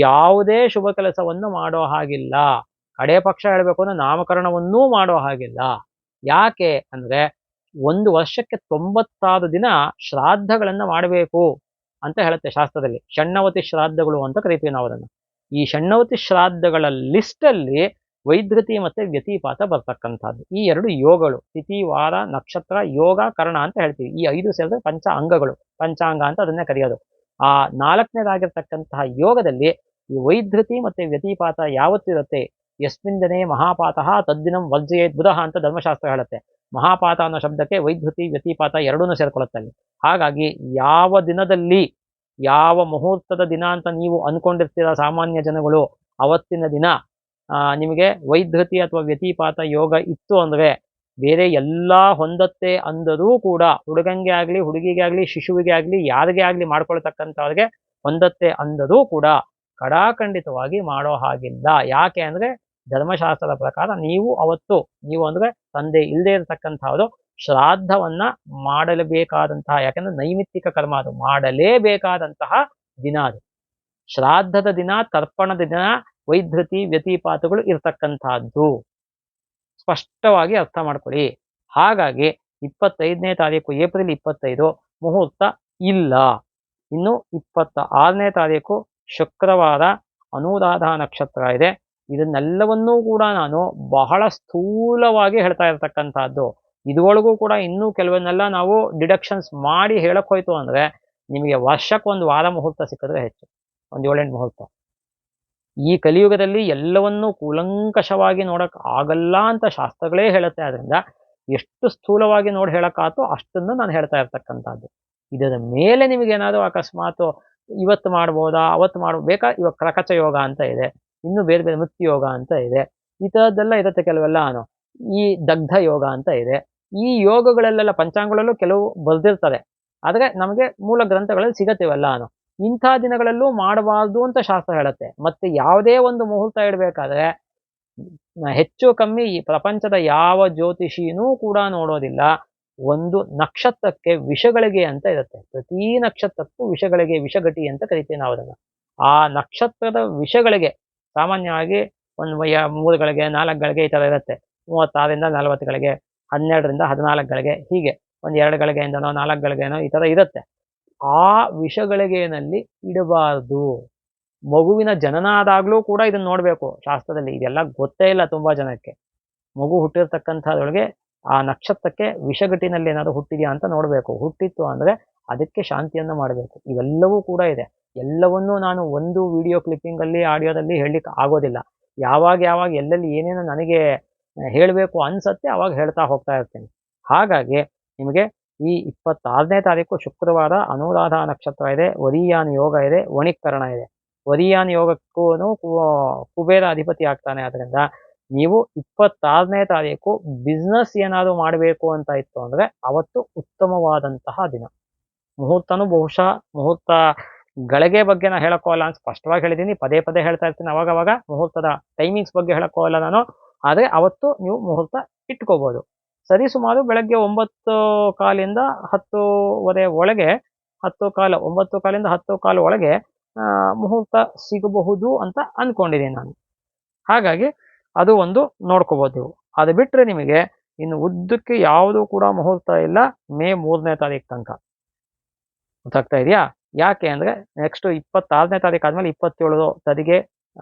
ಯಾವುದೇ ಶುಭ ಕೆಲಸವನ್ನು ಮಾಡೋ ಹಾಗಿಲ್ಲ. ಕಡೆ ಪಕ್ಷ ಹೇಳ್ಬೇಕು ಅಂದ್ರೆ ನಾಮಕರಣವನ್ನೂ ಮಾಡೋ ಹಾಗಿಲ್ಲ. ಯಾಕೆ ಅಂದ್ರೆ 1 ವರ್ಷಕ್ಕೆ 96 ದಿನ ಶ್ರಾದ್ದಗಳನ್ನ ಮಾಡಬೇಕು ಅಂತ ಹೇಳುತ್ತೆ ಶಾಸ್ತ್ರದಲ್ಲಿ. ಷಣ್ಣವತಿ ಶ್ರಾದ್ದಗಳು ಅಂತ ಕರಿತೀವಿ ನಾವು ಅದನ್ನು. ಈ ಷಣ್ಣವತಿ ಶ್ರಾದ್ದಗಳ ಲಿಸ್ಟ್ ಅಲ್ಲಿ ವೈಧೃತಿ ಮತ್ತೆ ವ್ಯತಿಪಾತ ಬರ್ತಕ್ಕಂಥದ್ದು. ಈ 2 ಯೋಗಗಳು, ತಿಥಿ, ವಾರ, ನಕ್ಷತ್ರ, ಯೋಗ, ಕರ್ಣ ಅಂತ ಹೇಳ್ತೀವಿ. ಈ 5 ಸೇರಿದ್ರೆ ಪಂಚ ಅಂಗಗಳು, ಪಂಚಾಂಗ ಅಂತ ಅದನ್ನೇ ಕರೆಯೋದು. ಆ ನಾಲ್ಕನೇದಾಗಿರ್ತಕ್ಕಂತಹ ಯೋಗದಲ್ಲಿ ಈ ವೈಧೃತಿ ಮತ್ತೆ ವ್ಯತಿಪಾತ ಯಾವತ್ತಿರುತ್ತೆ, ಯಸ್ಮಿನ್ ದಿನೇ ಮಹಾಪಾತಃ ತದ್ದಿನಂ ವರ್ಜಯೇತ್ ಬುಧಃ ಅಂತ ಧರ್ಮಶಾಸ್ತ್ರ ಹೇಳುತ್ತೆ. ಮಹಾಪಾತ ಅನ್ನೋ ಶಬ್ದಕ್ಕೆ ವೈಧೃತಿ ವ್ಯತಿಪಾತ ಎರಡೂನು ಸೇರ್ಕೊಳ್ಳುತ್ತೆ ಅಲ್ಲಿ. ಹಾಗಾಗಿ ಯಾವ ದಿನದಲ್ಲಿ ಯಾವ ಮುಹೂರ್ತದ ದಿನ ಅಂತ ನೀವು ಅನ್ಕೊಂಡಿರ್ತೀರ ಸಾಮಾನ್ಯ ಜನಗಳು, ಅವತ್ತಿನ ದಿನ ನಿಮಗೆ ವೈಧೃತಿ ಅಥವಾ ವ್ಯತಿಪಾತ ಯೋಗ ಇತ್ತು ಅಂದ್ರೆ ಬೇರೆ ಎಲ್ಲ ಹೊಂದತ್ತೆ ಅಂದರೂ ಕೂಡ, ಹುಡುಗಂಗೆ ಆಗ್ಲಿ ಹುಡುಗಿಗೆ ಆಗ್ಲಿ ಶಿಶುವಿಗೆ ಆಗ್ಲಿ ಯಾರಿಗೆ ಆಗ್ಲಿ ಮಾಡ್ಕೊಳ್ತಕ್ಕಂಥವ್ರಿಗೆ ಹೊಂದತ್ತೆ ಅಂದರೂ ಕೂಡ ಕಡಾಖಂಡಿತವಾಗಿ ಮಾಡೋ ಹಾಗಿಲ್ಲ. ಯಾಕೆ ಅಂದ್ರೆ ಧರ್ಮಶಾಸ್ತ್ರದ ಪ್ರಕಾರ ನೀವು ಅಂದ್ರೆ ತಂದೆ ಇಲ್ಲದೆ ಇರತಕ್ಕಂಥವ್ರು ಶ್ರಾದ್ದವನ್ನ ಮಾಡಲೇಬೇಕಾದಂತಹ, ಯಾಕಂದ್ರೆ ನೈಮಿತ್ತಿಕ ಕರ್ಮ ಅದು, ಮಾಡಲೇಬೇಕಾದಂತಹ ದಿನ ಅದು. ಶ್ರಾದ್ದದ ದಿನ, ತರ್ಪಣದ ದಿನ ವೈಧೃತಿ ವ್ಯತಿಪಾತಗಳು ಇರ್ತಕ್ಕಂಥದ್ದು ಸ್ಪಷ್ಟವಾಗಿ ಅರ್ಥ ಮಾಡ್ಕೊಳ್ಳಿ. ಹಾಗಾಗಿ 25ನೇ ತಾರೀಕು ಏಪ್ರಿಲ್ 25 ಮುಹೂರ್ತ ಇಲ್ಲ. ಇನ್ನು 26ನೇ ತಾರೀಕು ಶುಕ್ರವಾರ ಅನುರಾಧ ನಕ್ಷತ್ರ ಇದೆ. ಇದನ್ನೆಲ್ಲವನ್ನೂ ಕೂಡ ನಾನು ಬಹಳ ಸ್ಥೂಲವಾಗಿ ಹೇಳ್ತಾ ಇರ್ತಕ್ಕಂಥದ್ದು. ಇದ್ರೊಳಗೂ ಕೂಡ ಇನ್ನೂ ಕೆಲವನ್ನೆಲ್ಲ ನಾವು ಡಿಡಕ್ಷನ್ಸ್ ಮಾಡಿ ಹೇಳಕ್ ಹೋಯ್ತು ಅಂದ್ರೆ ನಿಮಗೆ ವರ್ಷಕ್ಕೊಂದು ವಾರ ಮುಹೂರ್ತ ಸಿಕ್ಕಿದ್ರೆ ಹೆಚ್ಚು, ಒಂದು 7-8 ಮುಹೂರ್ತ. ಈ ಕಲಿಯುಗದಲ್ಲಿ ಎಲ್ಲವನ್ನೂ ಕೂಲಂಕಷವಾಗಿ ನೋಡಕ್ ಆಗಲ್ಲ ಅಂತ ಶಾಸ್ತ್ರಗಳೇ ಹೇಳುತ್ತೆ. ಆದ್ರಿಂದ ಎಷ್ಟು ಸ್ಥೂಲವಾಗಿ ನೋಡಿ ಹೇಳಕ್ಕಾತೋ ಅಷ್ಟನ್ನು ನಾನು ಹೇಳ್ತಾ ಇರ್ತಕ್ಕಂಥದ್ದು. ಇದರ ಮೇಲೆ ನಿಮಗೇನಾದ್ರು ಅಕಸ್ಮಾತ್ ಇವತ್ತು ಮಾಡ್ಬೋದಾ ಅವತ್ತು ಬೇಕಾ, ಇವಾಗ ಕ್ರಕಚ ಯೋಗ ಅಂತ ಇದೆ, ಇನ್ನು ಬೇರೆ ಬೇರೆ ಮೃತ್ಯು ಯೋಗ ಅಂತ ಇದೆ, ಈ ಥರದ್ದೆಲ್ಲ ಇರುತ್ತೆ. ಕೆಲವೆಲ್ಲ ಈ ದಗ್ಧ ಯೋಗ ಅಂತ ಇದೆ. ಈ ಯೋಗಗಳಲ್ಲೆಲ್ಲ ಪಂಚಾಂಗಗಳಲ್ಲೂ ಕೆಲವು ಬರ್ದಿರ್ತಾರೆ, ಆದ್ರೆ ನಮಗೆ ಮೂಲ ಗ್ರಂಥಗಳಲ್ಲಿ ಸಿಗತ್ತಿವಲ್ಲ ಇಂಥ ದಿನಗಳಲ್ಲೂ ಮಾಡಬಾರ್ದು ಅಂತ ಶಾಸ್ತ್ರ ಹೇಳುತ್ತೆ. ಮತ್ತೆ ಯಾವುದೇ ಒಂದು ಮುಹೂರ್ತ ಇಡಬೇಕಾದ್ರೆ ಹೆಚ್ಚು ಕಮ್ಮಿ ಈ ಪ್ರಪಂಚದ ಯಾವ ಜ್ಯೋತಿಷಿನೂ ಕೂಡ ನೋಡೋದಿಲ್ಲ. ಒಂದು ನಕ್ಷತ್ರಕ್ಕೆ ವಿಷಗಳಿಗೆ ಅಂತ ಇರುತ್ತೆ, ಪ್ರತಿ ನಕ್ಷತ್ರಕ್ಕೂ ವಿಷಗಳಿಗೆ, ವಿಷಗಟಿ ಅಂತ ಕರಿತೀವಿ ನಾವು ಅದನ್ನ. ಆ ನಕ್ಷತ್ರದ ವಿಷಗಳಿಗೆ ಸಾಮಾನ್ಯವಾಗಿ ಒಂದು 3 ಗಳಿಗೆ 4 ಗಳಿಗೆ ಈ ತರ ಇರುತ್ತೆ. 36ರಿಂದ 40 ಗಳಿಗೆ, 12ರಿಂದ 14 ಗಳಿಗೆ, ಹೀಗೆ ಒಂದು 2 ಗಳಿಗೆಯಿಂದನೋ 4 ಗಳಿಗೆನೋ ಈ ತರ ಇರುತ್ತೆ. ಆ ವಿಷಗಳಿಗೆನಲ್ಲಿ ಇಡಬಾರ್ದು. ಮಗುವಿನ ಜನನ ಆದಾಗ್ಲೂ ಕೂಡ ಇದನ್ನ ನೋಡ್ಬೇಕು ಶಾಸ್ತ್ರದಲ್ಲಿ. ಇದೆಲ್ಲ ಗೊತ್ತೇ ಇಲ್ಲ ತುಂಬಾ ಜನಕ್ಕೆ. ಮಗು ಹುಟ್ಟಿರ್ತಕ್ಕಂಥದ್ರೊಳಗೆ ಆ ನಕ್ಷತ್ರಕ್ಕೆ ವಿಷಗಟ್ಟಿನಲ್ಲಿ ಏನಾದ್ರು ಹುಟ್ಟಿದ್ಯಾ ಅಂತ ನೋಡ್ಬೇಕು. ಹುಟ್ಟಿತ್ತು ಅಂದ್ರೆ ಅದಕ್ಕೆ ಶಾಂತಿಯನ್ನ ಮಾಡಬೇಕು. ಇವೆಲ್ಲವೂ ಕೂಡ ಇದೆ. ಎಲ್ಲವನ್ನೂ ನಾನು ಒಂದು ವಿಡಿಯೋ ಕ್ಲಿಪ್ಪಿಂಗ್ ಅಲ್ಲಿ ಆಡಿಯೋದಲ್ಲಿ ಹೇಳಲಿಕ್ಕೆ ಆಗೋದಿಲ್ಲ. ಯಾವಾಗ ಎಲ್ಲೆಲ್ಲಿ ಏನೇನು ನನಗೆ ಹೇಳಬೇಕು ಅನ್ಸತ್ತೆ ಅವಾಗ ಹೇಳ್ತಾ ಹೋಗ್ತಾ ಇರ್ತೀನಿ. ಹಾಗಾಗಿ ನಿಮಗೆ ಈ 26ನೇ ತಾರೀಕು ಶುಕ್ರವಾರ ಅನುರಾಧ ನಕ್ಷತ್ರ ಇದೆ, ವರಿಯಾನ ಯೋಗ ಇದೆ, ವಣಿಕರಣ ಇದೆ. ವರಿಯಾನ ಯೋಗಕ್ಕೂ ಕುಬೇರ ಅಧಿಪತಿ ಆಗ್ತಾನೆ. ಅದರಿಂದ ನೀವು 26ನೇ ತಾರೀಕು ಬಿಸ್ನೆಸ್ ಏನಾದ್ರು ಮಾಡಬೇಕು ಅಂತ ಇತ್ತು ಅಂದ್ರೆ ಅವತ್ತು ಉತ್ತಮವಾದಂತಹ ದಿನ. ಮುಹೂರ್ತನೂ ಬಹುಶಃ ಮುಹೂರ್ತಗಳಿಗೆ ಬಗ್ಗೆ ನಾ ಹೇಳಕ್ಕೋಲ್ಲ ಅಂತ ಸ್ಪಷ್ಟವಾಗಿ ಹೇಳಿದ್ದೀನಿ, ಪದೇ ಪದೇ ಹೇಳ್ತಾ ಇರ್ತೀನಿ. ಅವಾಗವಾಗ ಮುಹೂರ್ತದ ಟೈಮಿಂಗ್ಸ್ ಬಗ್ಗೆ ಹೇಳಕ್ಕೋಲ್ಲ ನಾನು. ಆದ್ರೆ ಅವತ್ತು ನೀವು ಮುಹೂರ್ತ ಇಟ್ಕೋಬಹುದು. ಸರಿ ಸುಮಾರು ಬೆಳಗ್ಗೆ 9:15 10:15 ಒಳಗೆ, 9:15 10:15 ಒಳಗೆ ಮುಹೂರ್ತ ಸಿಗಬಹುದು ಅಂತ ಅನ್ಕೊಂಡಿದ್ದೀನಿ ನಾನು. ಹಾಗಾಗಿ ಅದು ಒಂದು ನೋಡ್ಕೋಬಹುದು ನೀವು. ಅದು ಬಿಟ್ರೆ ನಿಮಗೆ ಇನ್ನು ಉದ್ದಕ್ಕೆ ಯಾವುದು ಕೂಡ ಮುಹೂರ್ತ ಇಲ್ಲ ಮೇ 3ನೇ ತಾರೀಕು ತನಕ. ಗೊತ್ತಾಗ್ತಾ ಇದೆಯಾ? ಯಾಕೆ ಅಂದ್ರೆ ನೆಕ್ಸ್ಟ್ 26ನೇ ತಾರೀಕು ಆದ್ಮೇಲೆ 27 ತದಿಗೆ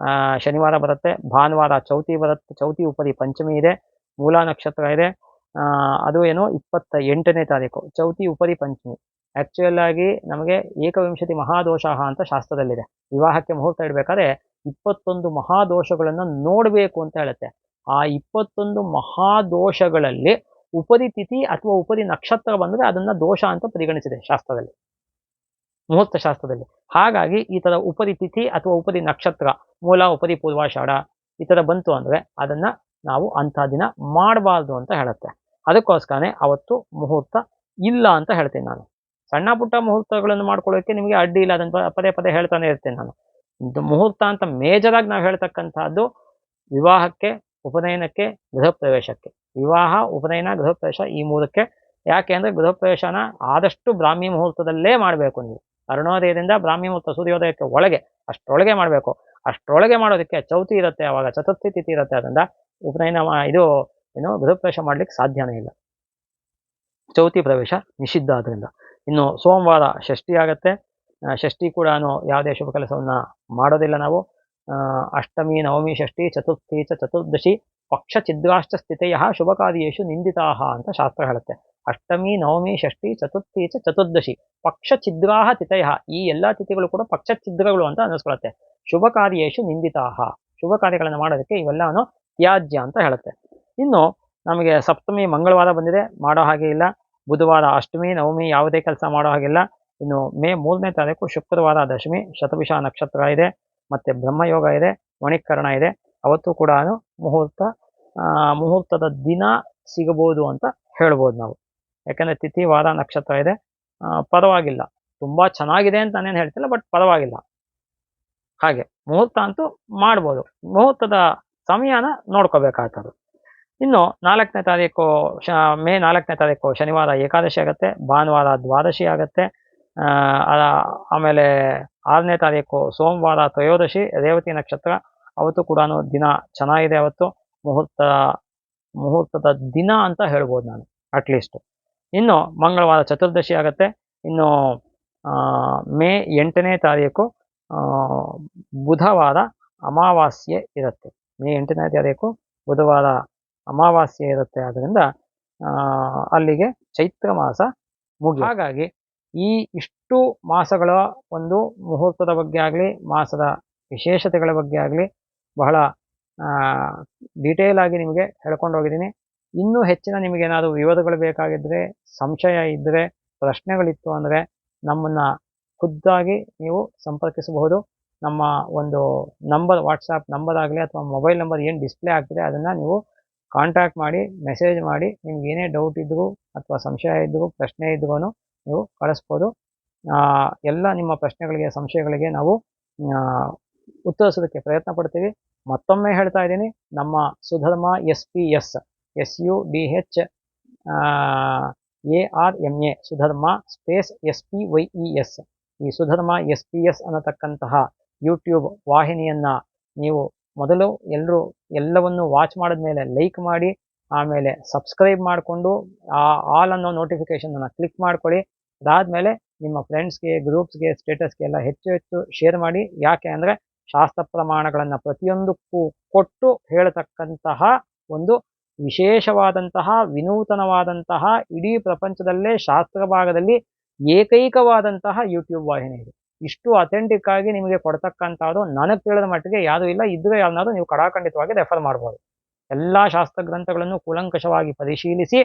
ಶನಿವಾರ ಬರುತ್ತೆ, ಭಾನುವಾರ ಚೌತಿ ಬರುತ್ತೆ, ಚೌತಿ ಉಪರಿ ಪಂಚಮಿ ಇದೆ, ಮೂಲ ನಕ್ಷತ್ರ ಇದೆ. ಅದು ಏನು 28ನೇ ತಾರೀಕು ಚೌತಿ ಉಪರಿ ಪಂಚಮಿ. ಆಕ್ಚುಯಲ್ ಆಗಿ ನಮಗೆ ಏಕವಿಂಶತಿ ಮಹಾದೋಷ ಅಂತ ಶಾಸ್ತ್ರದಲ್ಲಿದೆ. ವಿವಾಹಕ್ಕೆ ಮುಹೂರ್ತ ಇಡಬೇಕಾದ್ರೆ 21 ಮಹಾದೋಷಗಳನ್ನ ನೋಡ್ಬೇಕು ಅಂತ ಹೇಳುತ್ತೆ. ಆ 21 ಮಹಾದೋಷಗಳಲ್ಲಿ ಉಪರಿ ತಿಥಿ ಅಥವಾ ಉಪರಿ ನಕ್ಷತ್ರ ಬಂದ್ರೆ ಅದನ್ನ ದೋಷ ಅಂತ ಪರಿಗಣಿಸಿದೆ ಶಾಸ್ತ್ರದಲ್ಲಿ, ಮುಹೂರ್ತ ಶಾಸ್ತ್ರದಲ್ಲಿ. ಹಾಗಾಗಿ ಈ ತರ ಉಪರಿ ತಿಥಿ ಅಥವಾ ಉಪರಿ ನಕ್ಷತ್ರ, ಮೂಲ ಉಪರಿ ಪೂರ್ವಾಷಾಢ ಈ ತರ ಬಂತು ಅಂದ್ರೆ ಅದನ್ನ ನಾವು ಅಂಥ ದಿನ ಮಾಡಬಾರ್ದು ಅಂತ ಹೇಳುತ್ತೆ. ಅದಕ್ಕೋಸ್ಕರನೇ ಅವತ್ತು ಮುಹೂರ್ತ ಇಲ್ಲ ಅಂತ ಹೇಳ್ತೀನಿ ನಾನು. ಸಣ್ಣ ಪುಟ್ಟ ಮುಹೂರ್ತಗಳನ್ನು ಮಾಡ್ಕೊಳ್ಳೋಕೆ ನಿಮಗೆ ಅಡ್ಡಿ ಇಲ್ಲ, ಅದನ್ನ ಪದೇ ಪದೇ ಹೇಳ್ತಾನೆ ಇರ್ತೇನೆ ನಾನು. ಮುಹೂರ್ತ ಅಂತ ಮೇಜರ್ ಆಗಿ ನಾವು ಹೇಳ್ತಕ್ಕಂಥದ್ದು ವಿವಾಹಕ್ಕೆ, ಉಪನಯನಕ್ಕೆ, ಗೃಹ ಪ್ರವೇಶಕ್ಕೆ. ವಿವಾಹ, ಉಪನಯನ, ಗೃಹ ಪ್ರವೇಶ ಈ 3ಕ್ಕೆ. ಯಾಕೆ ಅಂದ್ರೆ ಗೃಹ ಪ್ರವೇಶನ ಆದಷ್ಟು ಬ್ರಾಹ್ಮಿ ಮುಹೂರ್ತದಲ್ಲೇ ಮಾಡಬೇಕು ನೀವು. ಅರುಣೋದಯದಿಂದ ಬ್ರಾಹ್ಮಿ ಮುಹೂರ್ತ ಸೂರ್ಯೋದಯಕ್ಕೆ ಒಳಗೆ, ಅಷ್ಟರೊಳಗೆ ಮಾಡಬೇಕು. ಅಷ್ಟರೊಳಗೆ ಮಾಡೋದಕ್ಕೆ ಚೌತಿ ಇರುತ್ತೆ, ಅವಾಗ ಚತುರ್ಥಿ ತಿಥಿ ಇರುತ್ತೆ. ಅದರಿಂದ ಉಪನಯನ ಗೃಹ ಪ್ರವೇಶ ಮಾಡ್ಲಿಕ್ಕೆ ಸಾಧ್ಯನೇ ಇಲ್ಲ. ಚೌತಿ ಪ್ರವೇಶ ನಿಷಿದ್ಧ. ಆದ್ರಿಂದ ಇನ್ನು ಸೋಮವಾರ ಷಷ್ಠಿ ಆಗತ್ತೆ. ಷಷ್ಠಿ ಕೂಡ ಯಾವುದೇ ಶುಭ ಕೆಲಸವನ್ನ ಮಾಡೋದಿಲ್ಲ ನಾವು. ಅಷ್ಟಮಿ, ನವಮಿ, ಷಷ್ಠಿ, ಚತುರ್ಥಿ ಚ ಚತುರ್ದಶಿ ಪಕ್ಷ ಛಿದ್ರಾಶ್ಚ ಸ್ಥಿತೆಯ ಶುಭ ಕಾರ್ಯೇಶು ನಿಂದಿತಾಹ ಅಂತ ಶಾಸ್ತ್ರ ಹೇಳುತ್ತೆ. ಅಷ್ಟಮಿ, ನವಮಿ, ಷಷ್ಠಿ, ಚತುರ್ಥಿ ಚ ಚತುರ್ದಶಿ ಪಕ್ಷ ಛಿದ್ರಾಹ ತಿಥಯ. ಈ ಎಲ್ಲಾ ತಿಥಿಗಳು ಕೂಡ ಪಕ್ಷ ಛಿದ್ರಗಳು ಅಂತ ಅನ್ನಿಸ್ಕೊಳುತ್ತೆ. ಶುಭ ಕಾರ್ಯೇಶು ನಿಂದಿತಾಹ, ಶುಭ ಕಾರ್ಯಗಳನ್ನು ಮಾಡೋದಕ್ಕೆ ಇವೆಲ್ಲವನ್ನು ತ್ಯಾಜ್ಯ ಅಂತ ಹೇಳುತ್ತೆ. ಇನ್ನು ನಮಗೆ ಸಪ್ತಮಿ ಮಂಗಳವಾರ ಬಂದಿದೆ, ಮಾಡೋ ಹಾಗೆ ಇಲ್ಲ. ಬುಧವಾರ ಅಷ್ಟಮಿ, ನವಮಿ ಯಾವುದೇ ಕೆಲಸ ಮಾಡೋ ಹಾಗಿಲ್ಲ. ಇನ್ನು ಮೇ 3ನೇ ತಾರೀಕು ಶುಕ್ರವಾರ ದಶಮಿ, ಶತಭಿಷ ನಕ್ಷತ್ರ ಇದೆ, ಮತ್ತೆ ಬ್ರಹ್ಮಯೋಗ ಇದೆ, ಮಣಿಕರ್ಣ ಇದೆ. ಅವತ್ತು ಕೂಡ ಮುಹೂರ್ತದ ದಿನ ಸಿಗಬಹುದು ಅಂತ ಹೇಳ್ಬೋದು ನಾವು. ಯಾಕಂದ್ರೆ ತಿಥಿ, ವಾರ, ನಕ್ಷತ್ರ ಇದೆ. ಪರವಾಗಿಲ್ಲ, ತುಂಬಾ ಚೆನ್ನಾಗಿದೆ ಅಂತ ನಾನೇನು ಹೇಳ್ತಿಲ್ಲ, ಬಟ್ ಪರವಾಗಿಲ್ಲ. ಹಾಗೆ ಮುಹೂರ್ತ ಅಂತೂ ಮಾಡ್ಬೋದು, ಮುಹೂರ್ತದ ಸಮಯನ ನೋಡ್ಕೋಬೇಕಾಗ್ತದೆ. ಇನ್ನು 4ನೇ ತಾರೀಕು ಮೇ 4ನೇ ತಾರೀಕು ಶನಿವಾರ ಏಕಾದಶಿ ಆಗುತ್ತೆ, ಭಾನುವಾರ ದ್ವಾದಶಿ ಆಗುತ್ತೆ. ಆಮೇಲೆ 6ನೇ ತಾರೀಕು ಸೋಮವಾರ ತ್ರಯೋದಶಿ, ರೇವತಿ ನಕ್ಷತ್ರ. ಅವತ್ತು ಕೂಡ ದಿನ ಚೆನ್ನಾಗಿದೆ. ಅವತ್ತು ಮುಹೂರ್ತದ ದಿನ ಅಂತ ಹೇಳ್ಬೋದು ನಾನು ಅಟ್ಲೀಸ್ಟ್. ಇನ್ನು ಮಂಗಳವಾರ ಚತುರ್ದಶಿ ಆಗುತ್ತೆ. ಇನ್ನು ಮೇ 8ನೇ ತಾರೀಕು ಬುಧವಾರ ಅಮಾವಾಸ್ಯೆ ಇರುತ್ತೆ. ಮೇ 8ನೇ ತಾರೀಕು ಬುಧವಾರ ಅಮಾವಾಸ್ಯೆ ಇರುತ್ತೆ. ಆದ್ದರಿಂದ ಅಲ್ಲಿಗೆ ಚೈತ್ರ ಮಾಸ ಮುಗಿ. ಹಾಗಾಗಿ ಇಷ್ಟು ಮಾಸಗಳ ಒಂದು ಮುಹೂರ್ತದ ಬಗ್ಗೆ ಆಗಲಿ, ಮಾಸದ ವಿಶೇಷತೆಗಳ ಬಗ್ಗೆ ಆಗಲಿ ಬಹಳ ಡೀಟೇಲ್ ಆಗಿ ನಿಮಗೆ ಹೇಳ್ಕೊಂಡು ಹೋಗಿದ್ದೀನಿ. ಇನ್ನೂ ಹೆಚ್ಚಿನ ನಿಮಗೇನಾದರೂ ವಿವರಗಳು ಬೇಕಾಗಿದ್ದರೆ, ಸಂಶಯ ಇದ್ದರೆ, ಪ್ರಶ್ನೆಗಳಿತ್ತು ಅಂದರೆ ನಮ್ಮನ್ನು ಖುದ್ದಾಗಿ ನೀವು ಸಂಪರ್ಕಿಸಬಹುದು. ನಮ್ಮ ಒಂದು ನಂಬರ್, ವಾಟ್ಸಾಪ್ ನಂಬರ್ ಆಗಲಿ ಅಥವಾ ಮೊಬೈಲ್ ನಂಬರ್ ಏನು ಡಿಸ್ಪ್ಲೇ ಆಗ್ತಿದೆ ಅದನ್ನು ನೀವು ಕಾಂಟ್ಯಾಕ್ಟ್ ಮಾಡಿ, ಮೆಸೇಜ್ ಮಾಡಿ. ನಿಮ್ಗೆ ಏನೇ ಡೌಟ್ ಇದ್ದರೂ ಅಥವಾ ಸಂಶಯ ಇದ್ದರೂ, ಪ್ರಶ್ನೆ ಇದ್ರೂ ನೀವು ಕಳಿಸ್ಬೋದು. ಎಲ್ಲ ನಿಮ್ಮ ಪ್ರಶ್ನೆಗಳಿಗೆ, ಸಂಶಯಗಳಿಗೆ ನಾವು ಉತ್ತರಿಸೋದಕ್ಕೆ ಪ್ರಯತ್ನ ಪಡ್ತೀವಿ. ಮತ್ತೊಮ್ಮೆ ಹೇಳ್ತಾ ಇದ್ದೀನಿ, ನಮ್ಮ Sudharma SPS SUDHARMA Sudharma space SPYES, ಈ ಸುಧರ್ಮ SPS ಅನ್ನತಕ್ಕಂತಹ ಯೂಟ್ಯೂಬ್ ವಾಹಿನಿಯನ್ನು ನೀವು ಮೊದಲು ಎಲ್ಲವನ್ನು ವಾಚ್ ಮಾಡಿದ್ಮೇಲೆ ಲೈಕ್ ಮಾಡಿ, ಆಮೇಲೆ ಸಬ್ಸ್ಕ್ರೈಬ್ ಮಾಡಿಕೊಂಡು ಆಲ್ ಅನ್ನೋ ನೋಟಿಫಿಕೇಶನನ್ನು ಕ್ಲಿಕ್ ಮಾಡ್ಕೊಳ್ಳಿ. ಅದಾದಮೇಲೆ ನಿಮ್ಮ ಫ್ರೆಂಡ್ಸ್ಗೆ, ಗ್ರೂಪ್ಸ್ಗೆ, ಸ್ಟೇಟಸ್ಗೆ ಎಲ್ಲ ಹೆಚ್ಚು ಶೇರ್ ಮಾಡಿ. ಯಾಕೆ ಅಂದರೆ ಶಾಸ್ತ್ರ ಪ್ರಮಾಣಗಳನ್ನು ಪ್ರತಿಯೊಂದಕ್ಕೂ ಕೊಟ್ಟು ಹೇಳತಕ್ಕಂತಹ ಒಂದು ವಿಶೇಷವಾದಂತಹ, ವಿನೂತನವಾದಂತಹ, ಇಡೀ ಪ್ರಪಂಚದಲ್ಲೇ ಶಾಸ್ತ್ರ ಭಾಗದಲ್ಲಿ ಏಕೈಕವಾದಂತಹ ಯೂಟ್ಯೂಬ್ ವಾಹಿನಿ ಇದೆ. ಇಷ್ಟು ಅಥೆಂಟಿಕ್ ಆಗಿ ನಿಮಗೆ ಕೊಡ್ತಕ್ಕಂಥದ್ದು ನನಗೆ ತಿಳಿದ ಮಟ್ಟಿಗೆ ಯಾವುದೂ ಇಲ್ಲ. ಇದ್ರೆ ಯಾರನ್ನಾದ್ರೂ ನೀವು ಕಡಾಖಂಡಿತವಾಗಿ ರೆಫರ್ ಮಾಡ್ಬೋದು. ಎಲ್ಲ ಶಾಸ್ತ್ರ ಗ್ರಂಥಗಳನ್ನು ಕೂಲಂಕಷವಾಗಿ ಪರಿಶೀಲಿಸಿ,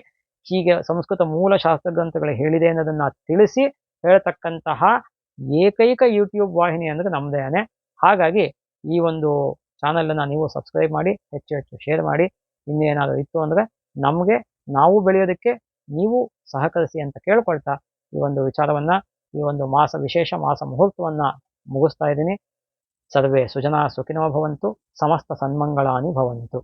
ಹೀಗೆ ಸಂಸ್ಕೃತ ಮೂಲ ಶಾಸ್ತ್ರ ಗ್ರಂಥಗಳು ಹೇಳಿದೆ ಅನ್ನೋದನ್ನು ತಿಳಿಸಿ ಹೇಳ್ತಕ್ಕಂತಹ ಏಕೈಕ ಯೂಟ್ಯೂಬ್ ವಾಹಿನಿ ಅಂದರೆ ನಮ್ಮದೇನೆ. ಹಾಗಾಗಿ ಈ ಒಂದು ಚಾನಲನ್ನು ನೀವು ಸಬ್ಸ್ಕ್ರೈಬ್ ಮಾಡಿ, ಹೆಚ್ಚು ಶೇರ್ ಮಾಡಿ. ಇನ್ನೇನಾದರೂ ಇತ್ತು ಅಂದರೆ ನಾವು ಬೆಳೆಯೋದಕ್ಕೆ ನೀವು ಸಹಕರಿಸಿ ಅಂತ ಕೇಳ್ಕೊಳ್ತಾ ಈ ಒಂದು ವಿಚಾರವನ್ನು, ಈ ಒಂದು ವಿಶೇಷ ಮಾಸ ಮುಹೂರ್ತವನ್ನು ಮುಗಿಸ್ತಾ ಇದ್ದೀನಿ. ಸರ್ವೇ ಸುಜನಾ ಸುಖಿನೋ ಭವಂತು, ಸಮಸ್ತ ಸನ್ಮಂಗಳಾನಿ ಭವಂತು.